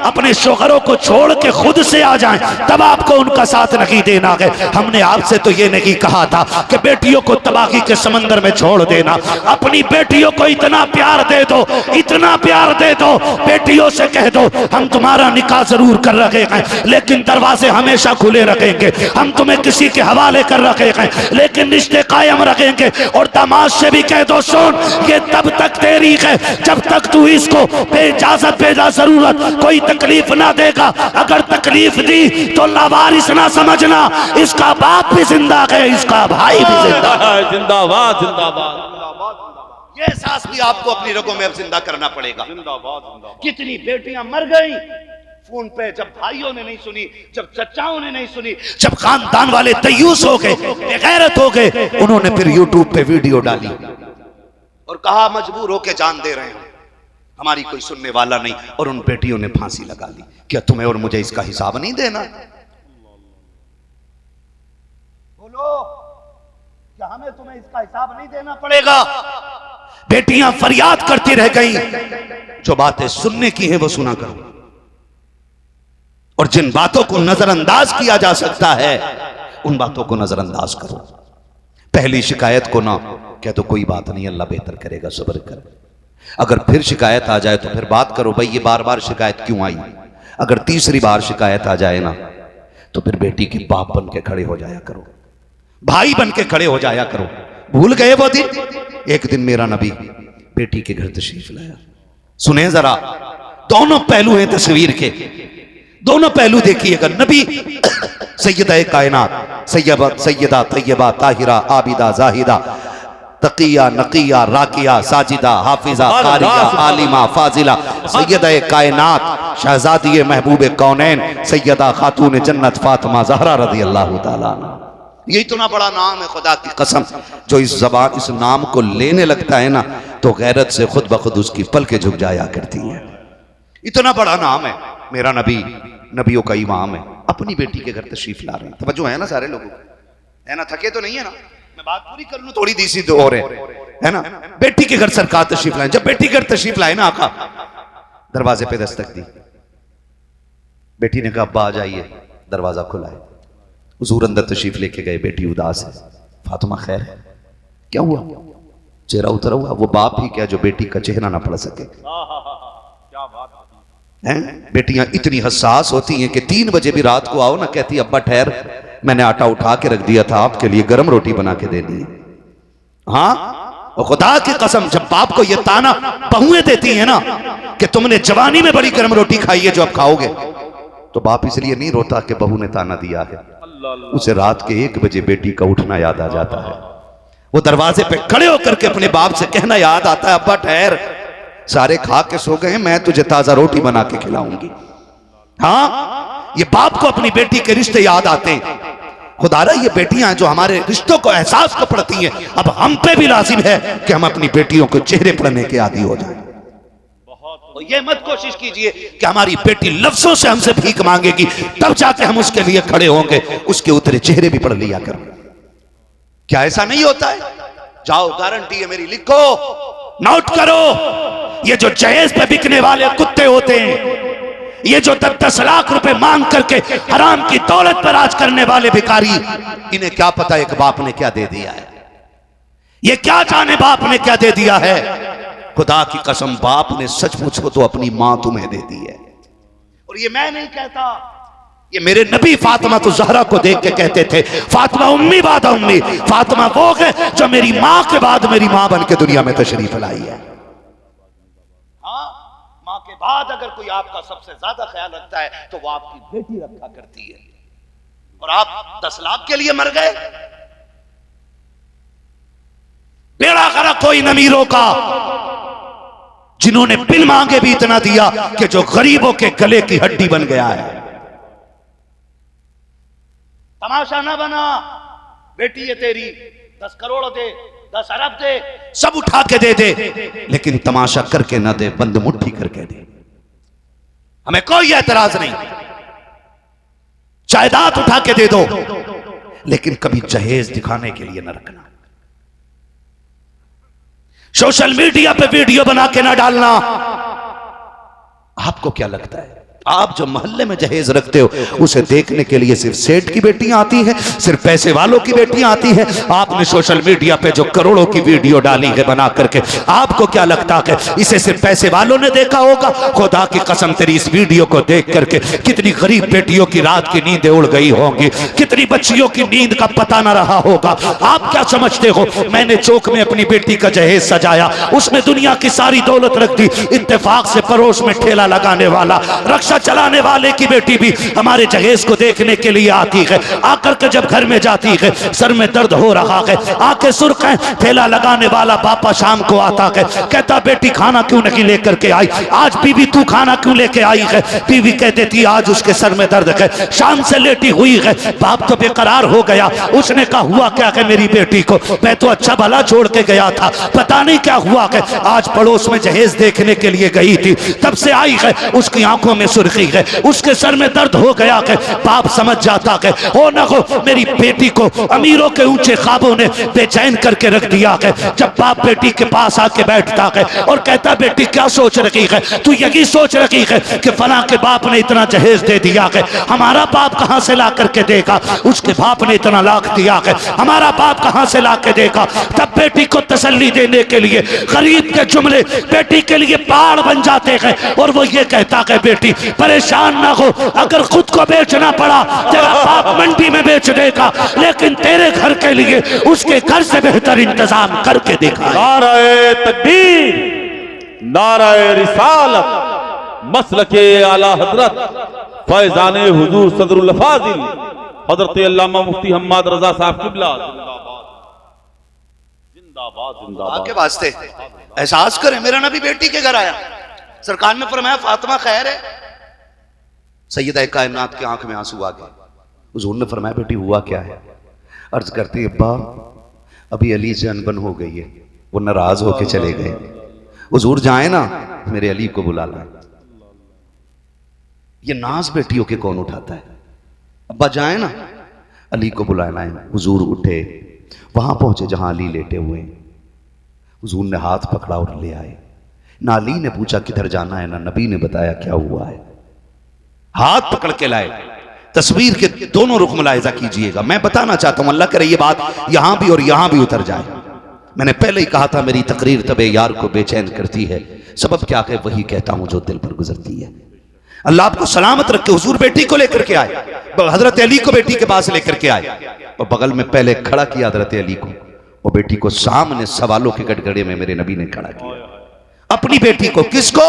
अपने शोहरों को छोड़ के खुद से आ जाएं, तब आपको उनका साथ नहीं देना है। हमने आपसे तो ये नहीं कहा था कि बेटियों को तबाही के समंदर में छोड़ देना। अपनी बेटियों को इतना प्यार दे दो, इतना प्यार दे दो, बेटियों से कह दो हम तुम्हारा निकाह जरूर कर रखे हैं लेकिन दरवाजे हमेशा खुले रखेंगे, हम तुम्हें किसी के हवाले कर रखे हैं लेकिन रिश्ते कायम रखेंगे। और दामाद से भी कह दो सुन ये तब तक तेरी है जब तक तू इसको बेइजाजत बेजा जरूरत कोई तकलीफ ना देगा। अगर तकलीफ दी तो लावारिस ना समझना, इसका बाप भी जिंदा है, इसका भाई भी जिंदा है। जिंदाबाद जिंदाबाद। ये एहसास भी आपको अपनी रगों में अब जिंदा करना पड़ेगा। जिंदाबाद जिंदाबाद। कितनी बेटियां मर गई फोन पे, जब भाइयों ने नहीं सुनी, जब चचाओं ने नहीं सुनी, जब खानदान वाले तय्यूस हो गए, बेगैरत हो गए, उन्होंने फिर यूट्यूब पे वीडियो डाली और कहा मजबूर होके जान दे रहे हैं, हमारी कोई सुनने वाला नहीं। और उन बेटियों ने फांसी लगा ली। क्या तुम्हें और मुझे इसका हिसाब नहीं देना? बोलो क्या हमें तुम्हें इसका हिसाब नहीं देना पड़ेगा? बेटियां फरियाद करती रह गई, जो बातें सुनने की है वो सुना करो, और जिन बातों को नजरअंदाज किया जा सकता है उन बातों को नजरअंदाज करो। पहली शिकायत को ना कह दो कोई बात नहीं अल्लाह बेहतर करेगा, सब्र कर। अगर फिर शिकायत आ जाए तो फिर बात करो भाई ये बार बार शिकायत क्यों आई। अगर तीसरी बार शिकायत आ जाए ना तो फिर बेटी की बाप बन के खड़े हो जाया करो, भाई बन के खड़े हो जाया करो। भूल गए वो दिन? एक दिन मेरा नबी बेटी के घर तशरीफ लाया। सुने जरा, दोनों पहलू हैं तस्वीर के, दोनों पहलू देखिएगा। नबी सैयदा कायनात, सैयदा तैयबा ताहिरा आबिदा जाहिदा तकिया नकिया राकिया साजिदा हाफिजा कारिया आलिमा फाजिला सैयदा कायनात शहजादी महबूब कौनैन सैयदा खातून जन्नत फातिमा ज़हरा रज़ी अल्लाह ताला अन्हा। ये इतना बड़ा नाम है, खुदा की कसम जो इस जबान इस नाम को लेने लगता है ना तो गैरत से खुद ब खुद उसकी पलकें झुक जाया करती हैं। इतना बड़ा नाम है। मेरा नबी नबियों का इमाम है, अपनी बेटी के घर तशरीफ ला रहे हैं। तवज्जो है ना सारे लोगों को, है ना? थके तो नहीं है ना? मैं बात पूरी कर लूं, थोड़ी दी सी तो और है ना? बेटी के घर सरकार तशरीफ लाए। जब बेटी घर तशरीफ लाए ना आका, दरवाजे पे दस्तक दी। बेटी ने कहा अब्बा आ जाइए। दरवाजा खुला है, हुजूर अंदर तशरीफ लेके गए। बेटी उदास है। फातिमा खैर है? क्या हुआ? चेहरा उतरा हुआ। वो बाप ही क्या जो बेटी का चेहरा ना पढ़ सके? क्या बात हैं? बेटियां इतनी हसास होती हैं कि 3 बजे भी रात को आओ ना, कहती अब्बा ठहर, मैंने आटा उठा के रख दिया था, आपके लिए गर्म रोटी बना के देनी है। हाँ, और खुदा की कसम जब बाप को ये ताना बहुएं देती है ना कि तुमने जवानी में बड़ी गर्म रोटी खाई है जो अब खाओगे, तो बाप इसलिए नहीं रोता कि बहू ने ताना दिया है। उसे रात के 1 बजे बेटी का उठना याद आ जाता है। वो दरवाजे पे खड़े होकर के अपने बाप से कहना याद आता है, अब्बा ठहर, सारे खा के सो गए, मैं तुझे ताजा रोटी बना के खिलाऊंगी। हाँ, ये बाप को अपनी बेटी के रिश्ते याद आते हैं। खुदारा ये बेटियां जो हमारे रिश्तों को एहसास को पड़ती हैं, अब हम पे भी लाजिम है कि हम अपनी बेटियों को चेहरे पढ़ने के आदी हो जाएं। तो ये मत कोशिश कीजिए कि हमारी बेटी लफ्जों से हमसे भीख मांगेगी तब जाके हम उसके लिए खड़े होंगे, उसके उतरे चेहरे भी पढ़ लिया करो। क्या ऐसा नहीं होता है? जाओ, गारंटी है मेरी, लिखो, नोट करो। ये जो जहेज पे बिकने वाले कुत्ते होते हैं, ये जो 10-10 लाख रुपए मांग करके हराम की दौलत पर राज करने वाले भिखारी, इन्हें क्या पता एक बाप ने क्या दे दिया है? ये क्या जाने बाप ने क्या दे दिया है? खुदा की कसम बाप ने सच पूछो तो अपनी मां तुम्हें दे दी है। और ये मैं नहीं कहता, ये मेरे नबी फातिमा तो जहरा को देख के कहते थे, फातिमा उम्मी बाद उम्मी, फातिमा वो है जो मेरी मां के बाद मेरी मां बन के दुनिया में तशरीफ लाई है। हाँ, मां के बाद अगर कोई आपका सबसे ज्यादा ख्याल रखता है तो वो आपकी बेटी रखा करती है। और आप 10 लाख के लिए मर गए। बेड़ा गर्क कोई अमीरों का जिन्होंने बिन मांगे भी इतना दिया कि जो गरीबों के गले की हड्डी बन गया है। तमाशा ना बना, बेटी है तेरी, 10 करोड़ दे, 10 अरब दे, सब उठा के दे दे, लेकिन तमाशा करके ना दे, बंद मुट्ठी करके दे। हमें कोई एतराज नहीं, जायदाद उठा के दे दो, लेकिन कभी जहेज दिखाने के लिए न रखना। सोशल मीडिया पे वीडियो बना के ना डालना। आपको क्या लगता है आप जो मोहल्ले में जहेज रखते हो उसे देखने के लिए सिर्फ सेठ की बेटियां आती हैं, सिर्फ पैसे वालों की बेटियां आती हैं? आपने सोशल मीडिया पे जो करोड़ों की वीडियो डाली है बना करके, आपको क्या लगता है इसे सिर्फ पैसे वालों ने देखा होगा? खुदा की कसम तेरी इस वीडियो को देख करके कितनी गरीब बेटियों की रात की नींदें उड़ गई होंगी, कितनी बच्चियों की नींद का पता ना रहा होगा। आप क्या समझते हो मैंने चौक में अपनी बेटी का जहेज सजाया, उसमें दुनिया की सारी दौलत रख दी, इत्तेफाक से पड़ोस में ठेला लगाने वाला, रक्षा चलाने वाले की बेटी भी हमारे जहेज को देखने के लिए आती है। आकर के जब घर में जाती है, सर में दर्द हो रहा है, आंखें सुर्ख हैं, ठेला लगाने वाला पापा शाम को आता है, कहता बेटी खाना क्यों नहीं लेकर के आई, आज बीवी तू खाना क्यों लेके आई है? बीवी कह देती आज उसके सर में दर्द है, शाम से लेटी हुई है। बाप तो बेकरार हो गया, उसने कहा हुआ क्या है मेरी बेटी को? मैं तो अच्छा भला छोड़ के गया था, पता नहीं क्या हुआ है, आज पड़ोस में जहेज देखने के लिए गई थी, तब से आई है, उसकी आंखों में सुर्खी है, उसके सर में दर्द हो गया है। बाप समझ जाता है हो ना हो मेरी बेटी को अमीरों के ऊंचे ख्वाबों ने बेचैन करके रख दिया है। जब बाप बेटी के पास आके बैठता है और कहता बेटी क्या सोच रही है? तू यही सोच रही है कि फला के बाप ने इतना जहेज दे दिया है, हमारा बाप कहां से ला करके देगा? उसके बाप ने इतना लाख दिया है, हमारा बाप कहां से ला के देगा? तब बेटी को तसल्ली देने के लिए गरीब के जुमले बेटी के लिए पहाड़ बन जाते हैं और वो ये कहता है बेटी परेशान ना हो, अगर खुद को बेचना पड़ा तेरा बाप मंडी में बेच देगा, लेकिन तेरे घर के लिए उसके घर से बेहतर इंतजाम करके देखा। नाराए तकबीर, नाराए रिसालत, मसलके आला हजरत फैजाने हुजूर सदरुल फाजिल हजरत अल्लामा मुफ्ती हम्माद रजा साहब किबला जिंदाबाद जिंदाबाद के वास्ते एहसास करें मेरा नबी बेटी के घर आया, सरकार ने फरमाया फातिमा खैर है। सैयदा कायनात की आंख में आंसू आ गए। हुजूर ने फरमाया बेटी हुआ क्या है? अर्ज करती अब्बा अभी अली से अनबन हो गई है, वो नाराज होके चले गए, हुजूर जाए ना मेरे अली को बुला लाए। ये नाज बेटियों के कौन उठाता है? अब्बा जाए ना अली को बुला लाए। हुजूर उठे, वहां पहुंचे जहां अली लेटे हुए। हुजूर ने हाथ पकड़ा और ले आए। ना अली ने पूछा किधर जाना है, ना नबी ने बताया क्या हुआ है, हाथ पकड़ के लाए। तस्वीर के दोनों रुख मुलाहिजा कीजिएगा। मैं बताना चाहता हूं, अल्लाह करे ये बात यहां भी और यहां भी उतर जाए। मैंने पहले ही कहा था मेरी तकरीर तबे यार को बेचैन करती है, सबब क्या है वही कहता हूं जो दिल पर गुजरती है। अल्लाह आपको सलामत रखे। हुजूर बेटी को लेकर के आए, हजरत अली को बेटी के पास लेकर के आए और बगल में पहले खड़ा किया हजरत अली को, और बेटी को सामने सवालों के गड़गड़े में मेरे नबी ने खड़ा किया। अपनी बेटी को, किसको?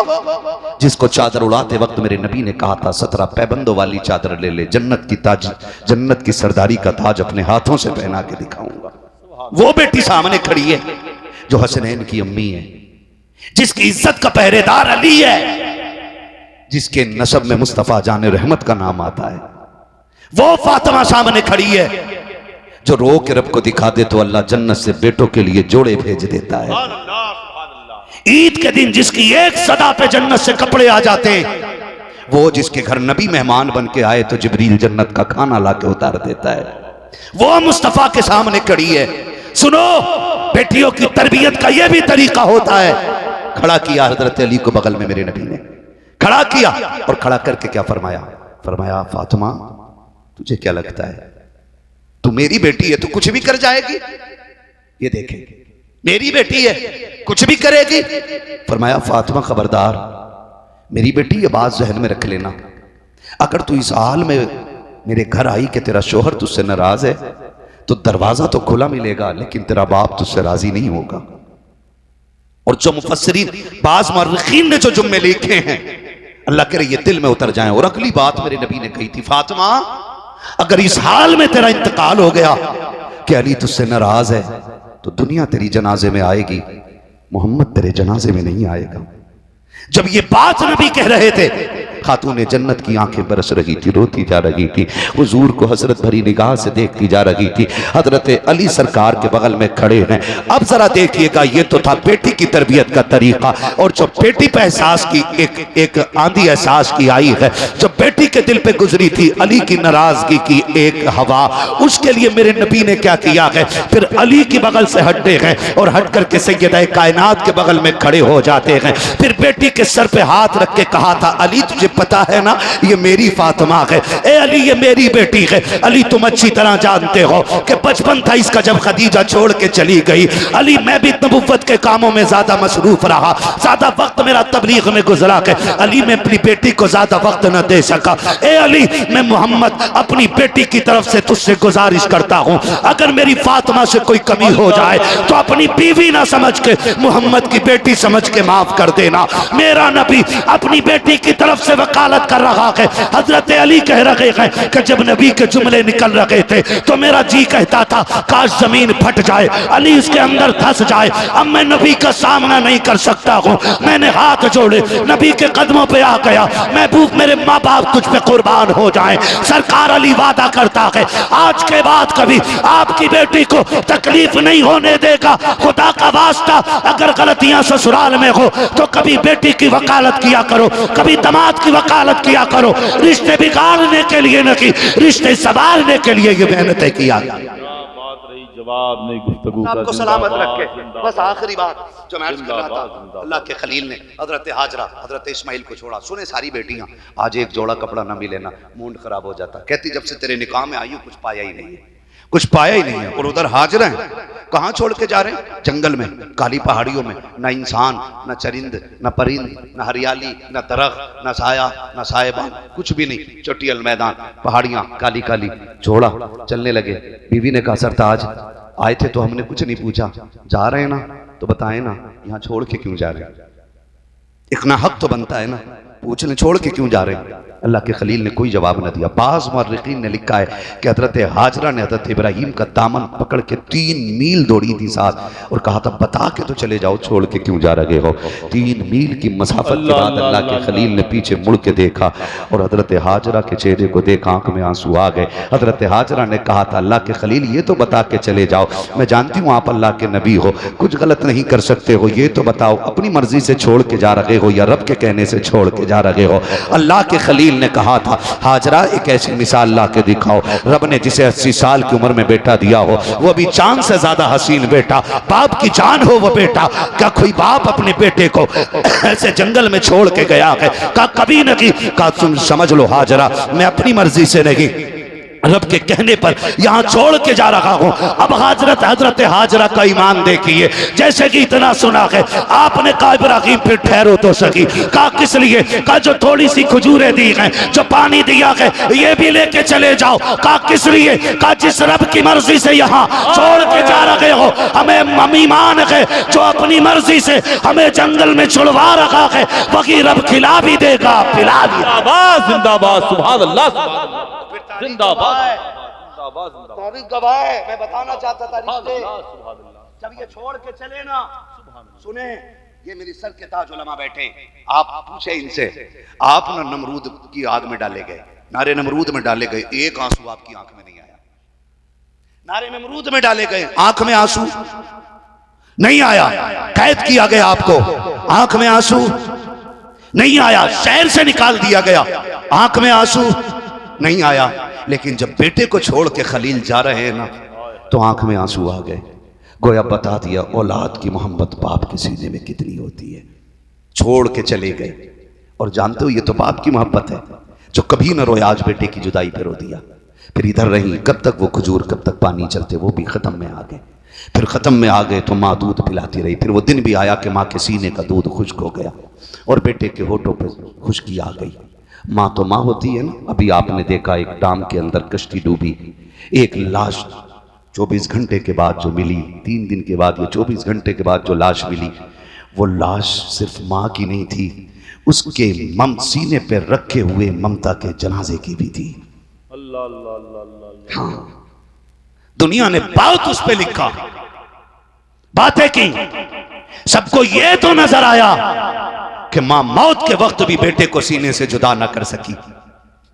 जिसको चादर उड़ाते वक्त मेरे नबी ने कहा था 17 पैबंदों वाली चादर ले ले, जन्नत की ताज, जन्नत की सरदारी का ताज अपने हाथों से पहना के दिखाऊंगा। वो बेटी सामने खड़ी है जो हसनैन की अम्मी है, जिसकी इज्जत का पहरेदार अली है, जिसके नसब में मुस्तफा जाने रहमत का नाम आता है। वो फातिमा सामने खड़ी है जो रो के रब को दिखा दे तो अल्लाह जन्नत से बेटों के लिए जोड़े भेज देता है। ईद के दिन जिसकी एक सदा पे जन्नत से कपड़े आ जाते, वो जिसके घर नबी मेहमान बन के आए तो जिब्रील जन्नत का खाना ला के उतार देता है, वो मुस्तफा के सामने खड़ी है। सुनो, बेटियों की तरबियत का यह भी तरीका होता है। खड़ा किया हजरत अली को बगल में मेरे नबी ने खड़ा किया, और खड़ा करके क्या फरमाया? फरमाया फातिमा तुझे क्या लगता है, तू मेरी बेटी है, तू कुछ भी कर जाएगी? ये देखे मेरी बेटी है, कुछ भी करेगी। फरमाया फातिमा खबरदार, मेरी बेटी ये बात जहन में रख लेना, अगर तू इस हाल में मेरे घर आई कि तेरा शोहर तुझसे नाराज है तो दरवाजा तो खुला मिलेगा लेकिन तेरा बाप तुझसे राजी नहीं होगा। और जो मुफस्सिरीन बाज़ मुअर्रिखीन ने जो जुम्मे लिखे हैं अल्लाह करे ये दिल में उतर जाएं। और अगली बात मेरे नबी ने कही थी, फातिमा अगर इस हाल में तेरा इंतकाल हो गया कि अली तुझसे नाराज है तो दुनिया तेरी जनाजे में आएगी, मोहम्मद तेरे जनाजे में नहीं आएगा। जब ये बात नबी कह रहे थे, खातूने जन्नत की आंखें बरस रही थी, रोती जा रही थी, हुजूर को हसरत भरी निगाह से देखती जा रही थी। हजरत अली सरकार के बगल में खड़े हैं। अब जरा देखिएगा, ये तो था बेटी की तरबियत का तरीका, और जो बेटी पे एहसास की एक आंधी एहसास की आई है, जब बेटी के दिल पे गुजरी थी अली की नाराजगी की एक हवा, उसके लिए मेरे नबी ने क्या किया है, फिर अली की बगल से हटते हैं और हट करके सैयदा कायनात के बगल में खड़े हो जाते हैं। फिर बेटी के सर पे हाथ रख के कहा था, अली तुझे पता है ना ये मेरी फातिमा है, ए अली ये मेरी बेटी है। अली तुम अच्छी तरह जानते हो कि बचपन था इसका जब खदीजा छोड़ के चली गई। अली मैं भी नबुव्वत के कामों में ज्यादा मसरूफ रहा, ज्यादा वक्त मेरा तबलीग में गुजरा है। अली मैं अपनी बेटी को ज्यादा वक्त न दे सका। ए अली मैं मोहम्मद अपनी बेटी की तरफ से तुझसे गुजारिश करता हूँ, अगर मेरी फातिमा से कोई कमी हो जाए तो अपनी बीवी ना समझ के मोहम्मद की बेटी समझ के माफ कर देना। मेरा नबी अपनी बेटी की तरफ से वकालत कर रहा है। हजरत अली कह रहे हैं कि जब नबी के जुमले निकल रहे थे तो मेरा जी कहता था काश जमीन फट जाए, अली इसके अंदर धंस जाए। अब मैं नबी का सामना नहीं कर सकता हूँ, मैंने हाथ जोड़े नबी के कदमों पे आ गया। महबूब मेरे माँ बाप तुझ पे कुर्बान हो जाए। सरकार अली वादा करता है आज के बाद कभी आपकी बेटी को तकलीफ नहीं होने देगा। खुदा का वास्ता अगर गलतियां ससुराल में हो तो कभी बेटी की वकालत किया करो, कभी दामाद की वकालत किया करो। रिश्ते बिगाड़ने के लिए नहीं, रिश्ते संभालने के लिए ये मेहनतें किया। जवाब नहीं, गुफ्तगू आपको सलामत रखे। बस आखिरी बात जो मैं अर्ज कर रहा था, अल्लाह के खलील ने हजरत हाजरा हजरत इस्माइल को छोड़ा। सुने सारी बेटियां, आज एक जोड़ा कपड़ा ना मिले ना मूड खराब हो जाता। कहती जब से तेरे निकाह में आई हूं कुछ पाया ही नहीं है, कुछ पाया ही नहीं है। और उधर हाजरा है, कहां छोड़ के जा रहे हैं? जंगल में, काली पहाड़ियों में, ना इंसान, ना चरिंद, ना परिंद, ना हरियाली, ना दरख्त, ना साया, ना साहिबान, कुछ भी नहीं। चोटियल मैदान, पहाड़ियां काली काली। छोड़ा, चलने लगे। बीवी ने कहा सरताज आए थे तो हमने कुछ नहीं पूछा, जा रहे हैं ना तो बताएं ना, यहां छोड़ के क्यों जा रहे हैं? एक ना हक तो बनता है ना। पूछ ले छोड़ के क्यों जा रहे हैं? अल्लाह के खलील ने कोई जवाब न दिया। बाज़ मुअर्रिखीन ने लिखा है कि हजरत हाजरा ने हजरत इब्राहीम का दामन पकड़ के 3 मील दौड़ी थी साथ और कहा था बता के तो चले जाओ, छोड़ के क्यों जा रहे हो? 3 मील की मसाफत के बाद अल्लाह के खलील ने पीछे मुड़ के देखा और हजरत हाजरा के चेहरे को देखा, आंख में आंसू आ गए। हजरत हाजरा ने कहा था अल्लाह के खलील ये तो बता के चले जाओ, मैं जानती हूँ आप अल्लाह के नबी हो, कुछ गलत नहीं कर सकते हो, ये तो बताओ अपनी मर्जी से छोड़ के जा रहे हो या रब के कहने से छोड़ के जा रहे हो? अल्लाह के खलील ने कहा था हाजरा एक ऐसी मिसाल ला के दिखाओ, रब ने जिसे 80 साल की उम्र में बेटा दिया हो वो भी चांद से ज्यादा हसीन बेटा, बाप की जान हो वो बेटा, क्या कोई बाप अपने बेटे को ऐसे जंगल में छोड़ के गया है? का कभी नहीं? का तुम समझ लो हाजरा मैं अपनी मर्जी से नहीं रब के कहने पर यहां छोड़ के जा रहा हूं। अब हजरत हाजरा का ईमान देखिए, जैसे कि इतना सुना है आपने कहा इब्राहीम फिर ठहरो तो सही, कहा किस लिए? कहा जो थोड़ी सी खजूरें दी हैं, जो पानी दिया है ये भी लेके चले जाओ। कहा किस लिए? कहा जिस रब की मर्जी से यहाँ छोड़ के जा रहे हो हमें ईमान है, जो अपनी मर्जी से हमें जंगल में छुड़वा रखा है वही रब खिला भी देगा पिला भी। जिंदाबाद सुभान अल्लाह जिंदाबाद जिंदाबाद तारीख गवाह है। मैं बताना चाहता था रिश्ते जब ये छोड़ के चले ना, सुने ये मेरी सर के ताज उलमा बैठे, आप पूछे इनसे, आप ना नमरूद की आग में डाले गए, नारे नमरूद में डाले गए, एक आंसू आपकी आंख में नहीं आया। नारे नमरूद में डाले गए, आंख में आंसू नहीं आया। कैद किया गया आपको, आंख में आंसू नहीं आया। शहर से निकाल दिया गया, आंख में आंसू नहीं आया। लेकिन जब बेटे को छोड़ के खलील जा रहे हैं ना तो आंख में आंसू आ गए। गोया बता दिया औलाद की मोहब्बत बाप के सीने में कितनी होती है। छोड़ के चले गए और जानते हो ये तो बाप की मोहब्बत है जो कभी न रोया, आज बेटे की जुदाई पे रो दिया। फिर इधर रही, कब तक वो खजूर, कब तक पानी चलते, वो भी खत्म में आ गए। फिर खत्म में आ गए तो माँ दूध पिलाती रही। फिर वो दिन भी आया कि माँ के सीने का दूध खुश्क हो गया और बेटे के होठों पर खुश्की आ गई। माँ तो माँ होती है ना। अभी आपने देखा एक डाम के अंदर कश्ती डूबी, एक लाश 24 घंटे के बाद जो मिली, 3 दिन के बाद या 24 घंटे के बाद जो लाश मिली, वो लाश सिर्फ माँ की नहीं थी, उसके सीने पे रखे हुए ममता के जनाजे की भी थी। अल्लाह अल्लाह अल्लाह। हाँ, दुनिया ने बहुत उस पे लिखा, बातें की, सबको ये तो नजर आया कि मां मौत के वक्त भी बेटे को सीने से जुदा ना कर सकी,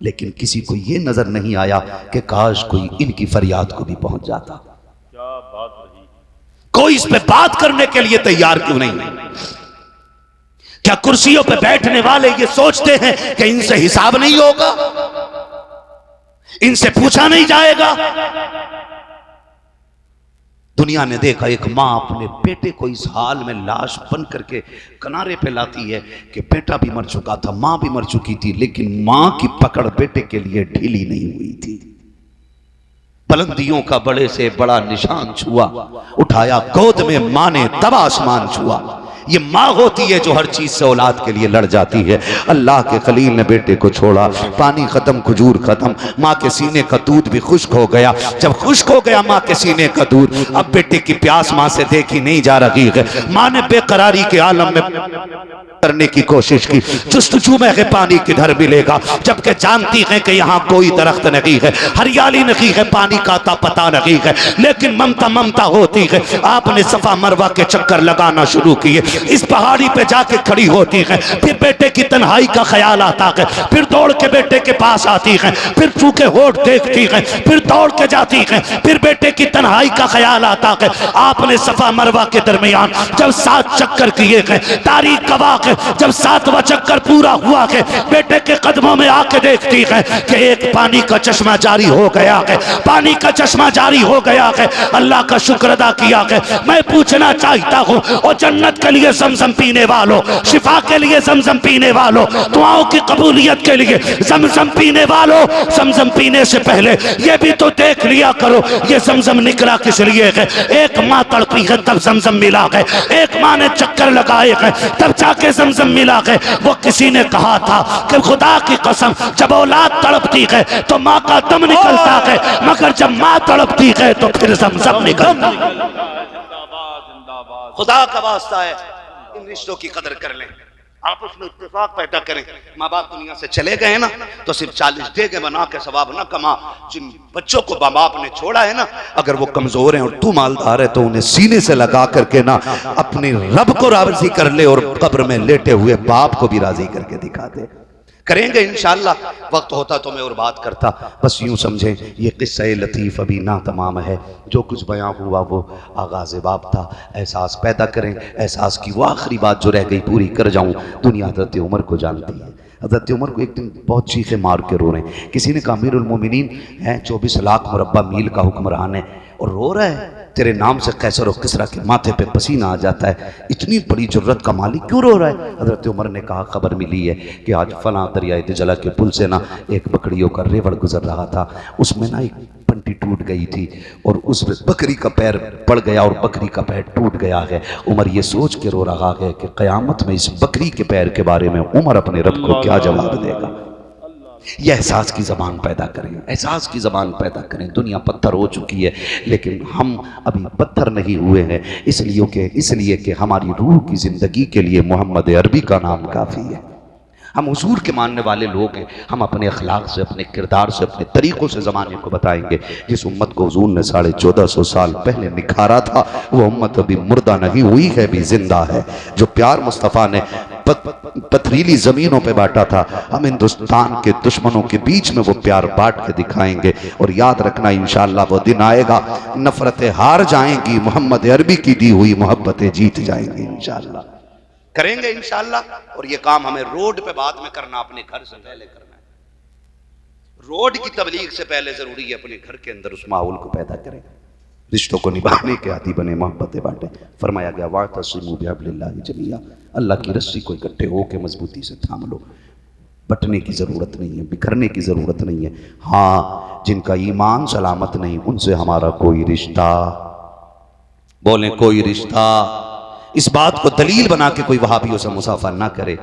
लेकिन किसी को यह नजर नहीं आया कि काश कोई इनकी फरियाद को भी पहुंच जाता। क्या बात रही। कोई इस पे बात करने के लिए तैयार क्यों नहीं? क्या कुर्सियों पे बैठने वाले ये सोचते हैं कि इनसे हिसाब नहीं होगा, इनसे पूछा नहीं जाएगा? दुनिया ने देखा एक माँ अपने बेटे को इस हाल में लाश बन करके किनारे पे लाती है कि बेटा भी मर चुका था, माँ भी मर चुकी थी, लेकिन माँ की पकड़ बेटे के लिए ढीली नहीं हुई थी। बुलंदियों का बड़े से बड़ा निशान छुआ, उठाया गोद में माँ ने तब आसमान छुआ। ये माँ होती है जो हर चीज से औलाद के लिए लड़ जाती है। अल्लाह के खलील ने बेटे को छोड़ा, पानी खत्म, खजूर खत्म, माँ के सीने का दूध भी खुश्क हो गया। जब खुश्क हो गया माँ के सीने का दूध, अब बेटे की प्यास माँ से देखी नहीं जा रही है। माँ ने बेकरारी के आलम में करने की कोशिश की, जुस्तजू में है पानी किधर मिलेगा, जबकि जानती है कि यहाँ कोई दरख्त नहीं है, हरियाली नहीं है, पानी का आता पता नहीं है, लेकिन ममता ममता होती है। आपने सफा मरवा के चक्कर लगाना शुरू किए, इस पहाड़ी पे जाके खड़ी होती है, फिर बेटे की तन्हाई का ख्याल आता है, फिर दौड़ के बेटे के पास आती है, फिर चूके होठ देखती है, फिर दौड़ के जाती है, फिर बेटे की तन्हाई का ख्याल आता है। आपने सफा मरवा के दरमियान जब 7 चक्कर किए हैं, तारीख गवाह है, जब 7वां चक्कर पूरा हुआ है, बेटे के कदमों में आके देखती है कि एक पानी का चश्मा जारी हो गया है, पानी का चश्मा जारी हो गया है। अल्लाह का शुक्र अदा किया है। मैं पूछना चाहता हूँ, और जन्नत के लिए ज़मज़म पीने वालों, शिफा के लिए ज़मज़म पीने वालों, दुआओं की कबूलियत के लिए ज़मज़म पीने वालों, ज़मज़म पीने से पहले ये भी तो देख लिया करो ये ज़मज़म निकला किस लिए है। एक माँ तड़पी है तब ज़मज़म मिला है, एक माँ ने चक्कर लगाए हैं तब जाके ज़मज़म मिला है। वो किसी ने कहा था कि खुदा की कसम जब औलाद तड़पती है तो माँ का दम निकलता है, मगर जब माँ तड़पती है तो फिर ज़मज़म निकलता है। खुदा का वास्ता है इन रिश्तों की कदर कर लें। आपस में इत्तेफाक पैदा करें। माँ बाप दुनिया से चले गए ना तो सिर्फ 40 देगे बना के सवाब न कमा। जिन बच्चों को माँ बाप ने छोड़ा है ना, अगर वो कमजोर हैं और तू मालदार है तो उन्हें सीने से लगा करके ना अपने रब को राजी कर ले और कब्र में लेटे हुए बाप को भी राजी करके दिखा दे। करेंगे इंशाअल्लाह। वक्त होता तो मैं और बात करता, बस यूं समझें ये किस्सा लतीफ़ अभी ना तमाम है। जो कुछ बयां हुआ वो आगाज़ बाब था। एहसास पैदा करें, एहसास की वो आखिरी बात जो रह गई पूरी कर जाऊं। दुनिया हज़रत उमर को जानती है। हज़रत उमर को एक दिन बहुत चीखें मार के रो रहे हैं। किसी ने कहा अमीरुल मोमिनीन है, 24 लाख मुरब्बा मील का हुक्मरान है और रो रहा है, तेरे नाम से कैसर और किसरा के माथे पे पसीना आ जाता है, इतनी बड़ी जुर्रत का मालिक क्यों रो रहा है? हज़रत उमर ने कहा खबर मिली है कि आज फलां दरिया दजला के पुल से ना एक बकरियों का रेवड़ गुजर रहा था, उसमें ना एक पंटी टूट गई थी और उस बकरी का पैर पड़ गया और बकरी का पैर टूट गया है। उमर ये सोच के रो रहा है कि क़यामत में इस बकरी के पैर के बारे में उमर अपने रब को क्या जवाब देगा। यह एहसास की ज़बान पैदा करें, एहसास की ज़बान पैदा करें। दुनिया पत्थर हो चुकी है लेकिन हम अभी पत्थर नहीं हुए हैं, इसलिए कि हमारी रूह की ज़िंदगी के लिए मोहम्मद अरबी का नाम काफ़ी है। हम हुजूर के मानने वाले लोग हैं। हम अपने अखलाक से, अपने किरदार से, अपने तरीक़ों से ज़माने को बताएंगे। जिस उम्मत को हुजूर ने 1450 साल पहले निखारा था वो उम्मत अभी मुर्दा नहीं हुई है, भी जिंदा है। जो प्यार मुस्तफ़ा ने पथरीली ज़मीनों पे बांटा था, हम हिंदुस्तान के दुश्मनों के बीच में वो प्यार बांट के दिखाएंगे। और याद रखना इंशाअल्लाह वो दिन आएगा, नफरतें हार जाएंगी, मोहम्मद अरबी की दी हुई मोहब्बतें जीत जाएंगी इंशाअल्लाह। करेंगे इंशाअल्लाह। और ये काम हमें रोड पे बाद में करना, अपने घर से पहले करना है। रोड की तबलीग से पहले जरूरी है अपने घर के अंदर उस माहौल को पैदा करें, रिश्तों को निभाने के आदी बने, मोहब्बतें बांटे। फरमाया गया वातसिमू बिहब्लिल्लाहि जमीआ, अल्लाह की रस्सी को इकट्ठे होकर मजबूती से थाम लो। बटने की ज़रूरत नहीं है, बिखरने की ज़रूरत नहीं है। हाँ, जिनका ईमान सलामत नहीं उनसे हमारा कोई रिश्ता, बोलें कोई रिश्ता, इस बात को दलील बना के कोई वहाबियों से मुसाफा ना करे।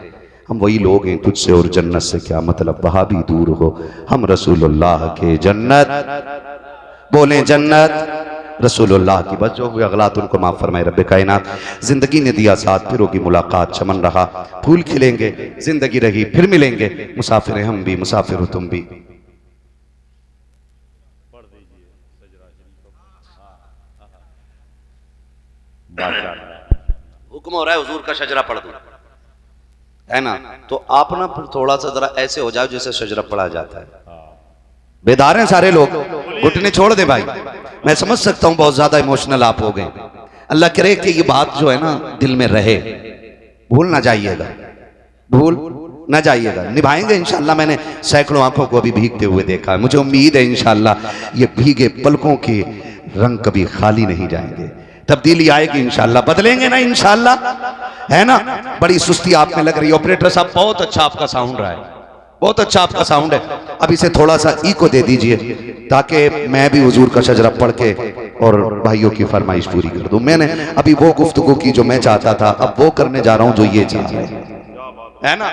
हम वही लोग हैं, तुझसे और जन्नत से क्या मतलब, वहाबी दूर हो, हम रसूलुल्लाह के जन्नत, बोलें जन्नत रसूलुल्लाह की। बस जो हुए अगलात उनको माफ़ फरमाए रब्बे कायनात। ज़िंदगी ने दिया साथ, फिर होगी मुलाकात, चमन रहा, फूल खिलेंगे, ज़िंदगी रही, फिर मिलेंगे। मुसाफिर हैं हम भी, मुसाफिर हो तुम भी। हुक्म हो रहा है हुजूर का शजरा पढ़ दो, है ना? तो आप ना थोड़ा सा जरा ऐसे हो जाओ जैसे शजरा पढ़ा जाता है। बेदार हैं सारे लोग, घुटने छोड़ दे भाई। मैं समझ सकता हूं बहुत ज्यादा इमोशनल आप हो गए। अल्लाह करे कि ये बात जो है ना दिल में रहे, भूल ना जाइएगा, भूल ना जाइएगा। निभाएंगे इंशाअल्लाह। मैंने सैकड़ों आंखों को अभी भीगते हुए देखा है, मुझे उम्मीद है इंशाअल्लाह ये भीगे पलकों के रंग कभी खाली नहीं जाएंगे। तब्दीली आएगी इंशाअल्लाह, बदलेंगे ना इंशाअल्लाह, है ना? बड़ी सुस्ती आप में लग रही है। ऑपरेटर साहब बहुत अच्छा आपका साउंड रहा है, बहुत अच्छा आपका साउंड है। अब इसे थोड़ा सा इको दे दीजिए ताकि मैं भी हुजूर का शजरा पढ़ के और भाइयों की फरमाइश पूरी कर दूं। मैंने अभी वो गुफ्तगू की जो मैं चाहता था, अब वो करने जा रहा हूं जो ये चाह रहे हैं, है ना?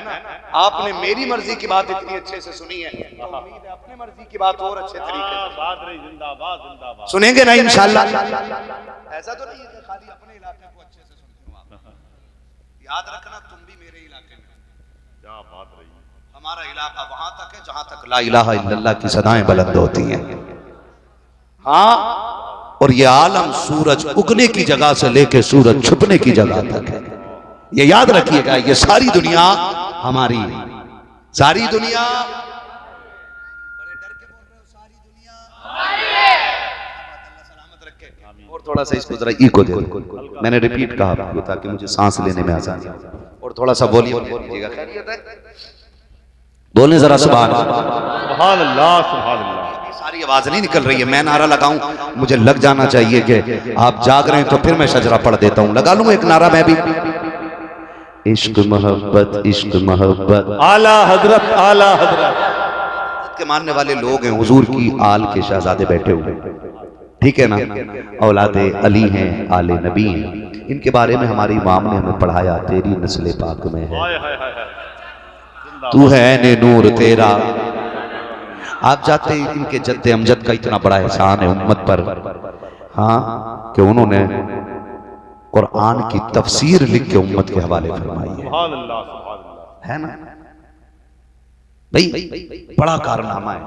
आपने मेरी मर्जी की बात इतनी अच्छे से सुनी है, तो उम्मीद है अपनी मर्जी की बात और अच्छे तरीके से सुनेंगे ना इंशाअल्लाह। ऐसा तो नहीं है कि खाली अपने इलाके को अच्छे से सुनते हो आप। याद रखना तुम भी मेरे इलाके में, क्या बात रही, हमारा इलाका वहां तक है जहां तक ला इलाहा इल्लल्लाह की सदाएं बुलंद होती हैं। हाँ, और ये आलम सूरज उगने की जगह से लेके सूरज छुपने की जगह तक है। ये याद रखिएगा, ये सारी दुनिया हमारी, सारी दुनिया, बड़े डर के बोल रहे हो, सारी दुनिया सलामत रखे। और थोड़ा सा इसको जरा इको दे दो, मैंने रिपीट कहा आपको ताकि मुझे सांस लेने में आसानी हो। और थोड़ा सा वॉल्यूम दीजिएगा, खैरियत है? बोले जरा सुभान अल्लाह, सुभान अल्लाह। सारी आवाज नहीं निकल रही है, मैं नारा लगाऊं, मुझे लग जाना चाहिए कि आप जाग रहे हैं तो फिर मैं शजरा पढ़ देता हूं। लगा लूं एक नारा मैं भी, इश्क मोहब्बत, इश्क मोहब्बत, आला हजरत, आला हजरत के मानने वाले लोग हैं। हुजूर की आल के शहजादे बैठे हुए, ठीक है ना? औलादे अली हैं, आले नबी हैं। इनके बारे में हमारे इमाम ने हमें पढ़ाया, तेरी नस्ल पाक में है, तू है ने नूर तेरा। आप जाते इनके जद्दे अमजद का इतना बड़ा एहसान है उम्मत पर, हाँ, कि उन्होंने कुरान की तफसीर लिख के उम्मत के हवाले फरमाई है। है ना भाई, बड़ा कारनामा है।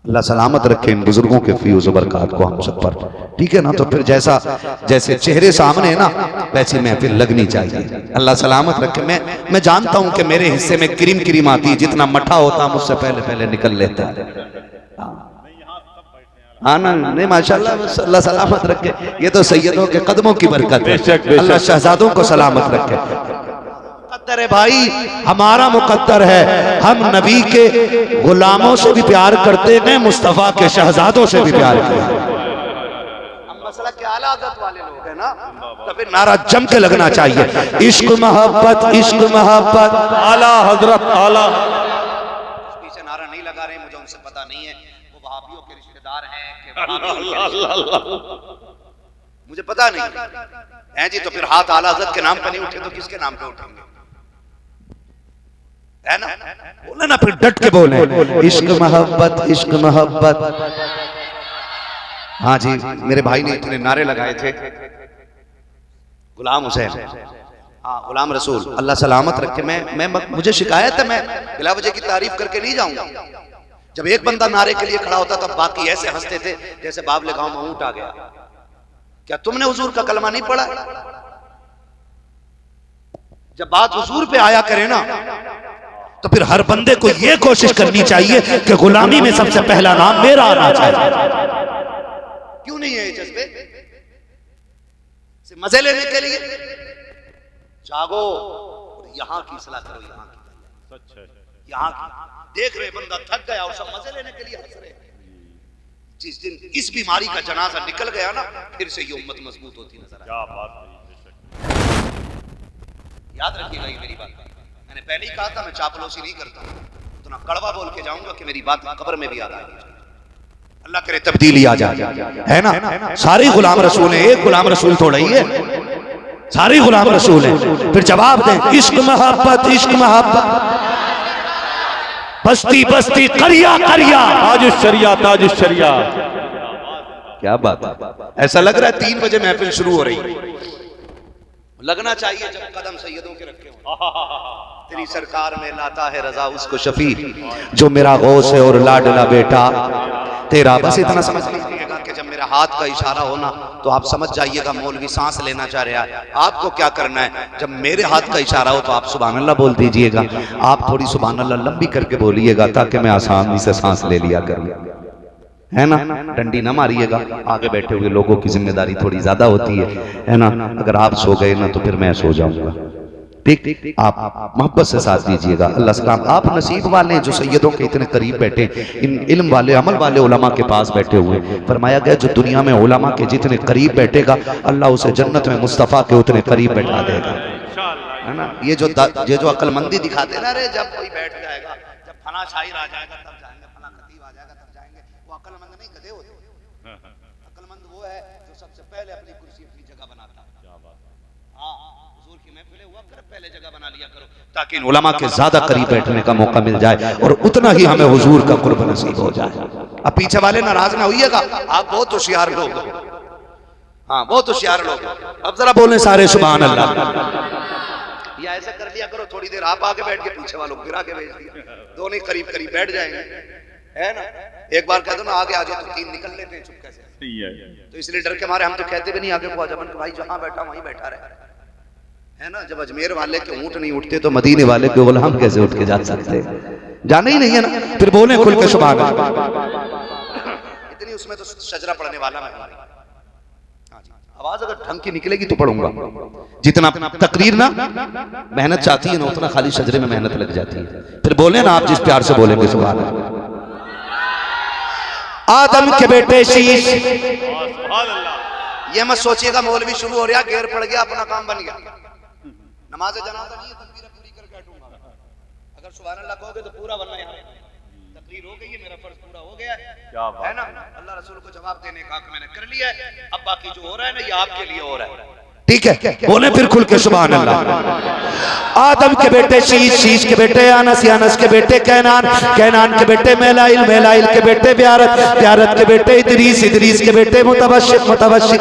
अल्लाह सलामत रखे इन बुजुर्गों के फीज़ व बरकात को हम सब पर, ठीक है ना। तो फिर जैसे चेहरे सामने है ना, वैसी महफिल लगनी चाहिए। अल्लाह सलामत रखे। मैं जानता हूं कि मेरे हिस्से में क्रीम आती है, जितना मठा होता मुझसे पहले निकल लेता है। हाँ ना, नहीं माशाल्लाह, अल्लाह सलामत रखे। ये तो सैयदों के कदमों की बरकत है। अल्लाह शहजादों को सलामत रखे। मुकद्दर है भाई, हमारा मुकद्दर है। हम नबी के गुलामों से भी प्यार करते हैं, मुस्तफा के शहजादों से भी प्यार करते हैं। हम मसला के आला हज़रत वाले लोग हैं ना, तो फिर नारा जम के लगना चाहिए, इश्क मोहब्बत, इश्क मोहब्बत, आला हजरत आला। पीछे नारा नहीं लगा रहे, मुझे उनसे पता नहीं है वो वहाबियों के रिश्तेदार हैं कि मुझे पता नहीं है जी। तो फिर हाथ आला हज़रत के नाम पे नहीं उठे तो किसके नाम पे उठेंगे, है ना। बोले ना, फिर डट के बोले, इश्क मोहब्बत, इश्क मोहब्बत। हाँ जी, मेरे भाई ने इतने नारे लगाए थे। गुलाम हुसैन, हाँ गुलाम रसूल, अल्लाह सलामत रखे। मैं मुझे शिकायत है, मैं बिला वजह की तारीफ करके नहीं जाऊंगा। जब एक बंदा नारे के लिए खड़ा होता तब बाकी ऐसे हंसते थे जैसे बाबले गांव में ऊंट आ गया। क्या तुमने हुजूर का कलमा नहीं पढ़ा? जब बात हुजूर पे आया करे ना, तो फिर हर बंदे को यह कोशिश करनी चाहिए कि गुलामी में सबसे पहला नाम मेरा आना चाहिए। क्यों नहीं है ये जज्बे? मजे लेने के लिए जागो, यहाँ की सलाह करो, यहाँ की, यहाँ की। देख रहे बंदा थक गया और सब मजे लेने के लिए हंस रहे। जिस दिन इस बीमारी का जनाजा निकल गया ना, फिर से ये उम्मत मजबूत होती नजर आई। याद रखिएगा ये मेरी बात। मैंने पहले ही कहा था, मैं चापलूसी नहीं करता, उतना कड़वा बोल के जाऊंगा कि मेरी बात कब्र में भी याद आएगी। अल्लाह करे तब्दीली आ जाए, है ना। सारे गुलाम रसूल हैं, एक गुलाम रसूल थोड़ा ही है, सारे गुलाम रसूल हैं। फिर जवाब दें, इश्क मोहब्बत, इश्क मोहब्बत, बस्ती बस्ती, करिया करिया, ताज शरिया, ताज शरिया। क्या बात है। ऐसा लग रहा है 3 बजे महफिल शुरू हो रही। लगना चाहिए जब कदम सैयदों के रखे हो। तेरी सरकार में लाता है रजा उसको शफी, जो मेरा गौस है और लाडला बेटा तेरा। बस इतना समझ लीजिएगा कि जब मेरा हाथ का इशारा होना तो आप समझ जाइएगा मौलवी सांस लेना चाह रहा है। आपको क्या करना है, जब मेरे हाथ का इशारा हो तो आप सुभान अल्लाह बोल दीजिएगा। आप थोड़ी सुभान अल्लाह लंबी करके बोलिएगा ताकि मैं आसानी से सांस ले लिया करूँ, है ना। डंडी ना मारिएगा, आगे बैठे हुए लोगों की जिम्मेदारी थोड़ी ज्यादा होती है ना। अगर आप सो गए ना तो फिर मैं सो जाऊंगा, ठीक। आप मोहब्बत से साथ दीजिएगा। अल्लाह सलाम। आप नसीब वाले हैं जो सैयदों के इतने करीब बैठे, इन इल्म वाले अमल वाले उलमा के पास बैठे हुए। फरमाया गया जो दुनिया में उलमा के जितने करीब बैठेगा अल्लाह उसे जन्नत में मुस्तफ़ा के उतने करीब बैठा देगा, है ना। ये जो अक्लमंदी दिखाते हैं ना, अरे जब कोई बैठ जाएगा, जब फना शायर आ जाएगा तब जाएंगे, फना खतीब आ जाएगा तब जाएंगे, वो अक्लमंद नहीं, गधे होते। अक्लमंद वो है जो सबसे पहले अपनी कुर्सी अपनी जगह बनाता है। हाँ, हुजूर की महफिल हुआ कर, पहले जगह बना लिया करो ताकि इन उलमा के ज्यादा करीब बैठने का मौका मिल जाए और उतना ही हमें हुजूर का कुर्ब नसीब हो जाए। अब पीछे वाले नाराज ना होइएगा, आप बहुत होशियार लोग, हाँ बहुत होशियार लोग। अब जरा बोले सारे सुभान अल्लाह। या ऐसा कर लिया करो, थोड़ी देर आप आगे बैठ के पीछे वालों को फिर आगे भेज दिया, दोनों ही करीब करीब बैठ जाएंगे, है ना। एक बार कह दो ना आगे आ जाओ तो 3 निकल लेते हैं चुपके से। तो इसलिए डर के मारे हम तो कहते भी नहीं आगे को, जब भाई जहां बैठा वहीं बैठा रहे, है ना। जब अजमेर वाले के ऊंट नहीं उठते तो मदीने वाले के गुलाम कैसे उठ के जा सकते हैं? जाना ही नहीं है ना। फिर बोले खुल के सुभान अल्लाह। इतनी उसमें तो शजरा पढ़ने वाला मैं, आवाज अगर ढंग की निकलेगी तो पढ़ूंगा। जितना तकरीर ना मेहनत चाहती है ना, उतना खाली शजरे में मेहनत लग जाती है। फिर बोले ना आप जिस प्यार से बोलेंगे सुभान अल्लाह। आदम के बेटे शीश, ये मत सोचिएगा मौलवी शुरू हो रहा, घेर पड़ गया, अपना काम बन गया। नमाज जनाजा नहीं है, तकबीर पूरी करके हटूंगा। अगर सुभान अल्लाह कहोगे तो पूरा, वरना यहाँ तकरीर हो गई है, मेरा फर्ज पूरा हो गया है ना। अल्लाह रसूल को जवाब देने का मैंने कर लिया है, अब बाकी जो हो रहा है ना ये आपके लिए हो रहा है, ठीक है। बोले फिर खुल के सुभान अल्लाह। आदम के बेटे शीश, शीश के बेटे अनस, अनस के बेटे कैनान, कैनान के बेटे मेलाइल, मेलाइल के बेटे ब्यारत, ब्यारत के बेटे इदरीस, इदरीस के बेटे मुतबश्शिर, मुतबश्शिर।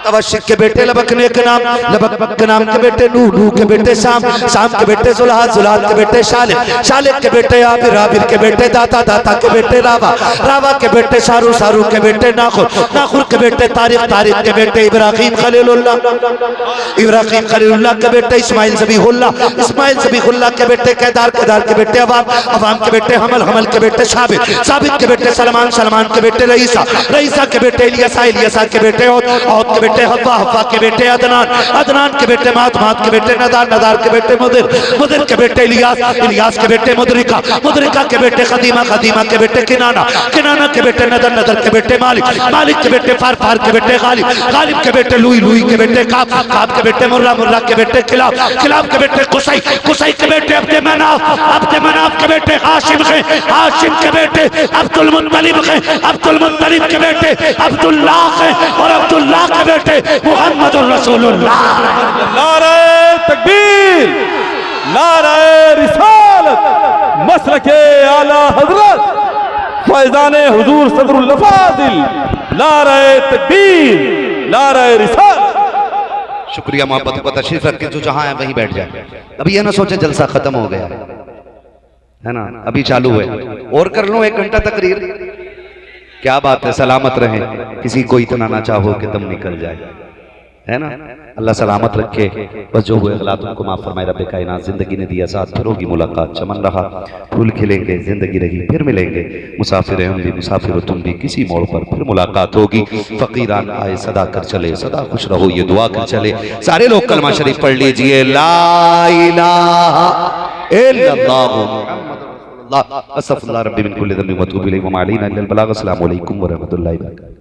मुतवशिक के बेटे लबक ने के नाम, लबक के नाम के बेटे नूह, नूह के बेटे शाम, शाम के बेटे जुल्हाद, जुल्हाद के बेटे शालिब, शालिब के बेटे आबिर, आबिर के बेटे दाता, दाता के बेटे रावा, रावा के बेटे शारू, शारू के बेटे नाखुर, नाखुर के बेटे तारिक, तारिक के बेटे इब्राहिम खलीलुल्लाह, इब्राहिम खलीलुल्लाह के बेटे इस्माइल ज़बीहुल्लाह, इस्माइल ज़बीहुल्लाह के बेटे केदार, केदार के बेटे अवाम, अवाम के बेटे हमल, हमल के बेटे साबित, साबित के बेटे सलमान, सलमान के बेटे रईसा, रईसा के बेटे इलियासा, इलियासा के बेटे औद, औद के बेटे हव्वा, हव्वा के बेटे अदनान, अदनान के बेटे मात, मात के बेटे नदार, नदार के बेटे मुदिर, मुदिर के बेटे इलियास, इलियास के बेटे मुदरिका, मुदरिका के बेटे खदीमा, खदीमा के बेटे किनाना, किनाना के बेटे नदर, नदर के बेटे मालिक, मालिक के बेटे फार, फार के बेटे गालिब, गालिब के बेटे लुई, लुई के बेटे काब, काब के बेटे मुर्रा, मुर्रा के बेटे किलाब, किलाब के बेटे कुसै, कुसै के बेटे अब्दे मनाफ, अब्दे मनाफ के बेटे हाशिम है, हाशिम के बेटे अब्दुल मुत्तलिब है, अब्दुल मुत्तलिब के बेटे अब्दुल्लाह है, और अब्दुल्लाह के बेटे मुहम्मदुर रसूलुल्लाह। नारे तकबीर, नारे रिसालत, मसलके आला हजरत फैजाने हुजूर सदरुल अफाजिल, नारे तकबीर, नारे रिसालत। शुक्रिया मोहब्बत को तशरीफ रख के जो जहां है वहीं बैठ जाए। अभी ये ना सोचे जलसा खत्म हो गया है ना, अभी चालू है और कर लो 1 घंटा तकरीर। क्या बात है, सलामत रहे, किसी को इतना ना चाहो कि दम निकल जाए, है ना। अल्लाह सलामत रखे, बस जो हुए गलतियों को माफ फरमाए रब्बे कायनात। जिंदगी ने दिया साथ, फिर होगी मुलाकात, चमन रहा फूल खिलेंगे, जिंदगी रही फिर मिलेंगे, मुसाफिर हम भी मुसाफिर तुम भी, किसी मोड़ पर फिर मुलाकात होगी। फकीरान आए सदा कर चले, सदा खुश रहो ये दुआ कर चले। सारे लोग कलमा शरीफ पढ़ लीजिए, ला इलाहा इल्लल्लाह मुहम्मदुर रसूलुल्लाह, अस्तगफिरुल्लाह रब्बी मिन कुल्ली ज़ंबिन व अतूबु इलैहि व मा अलैना इल्लल बलाग। अस्सलामु अलैकुम व रहमतुल्लाहि व बरकातहू।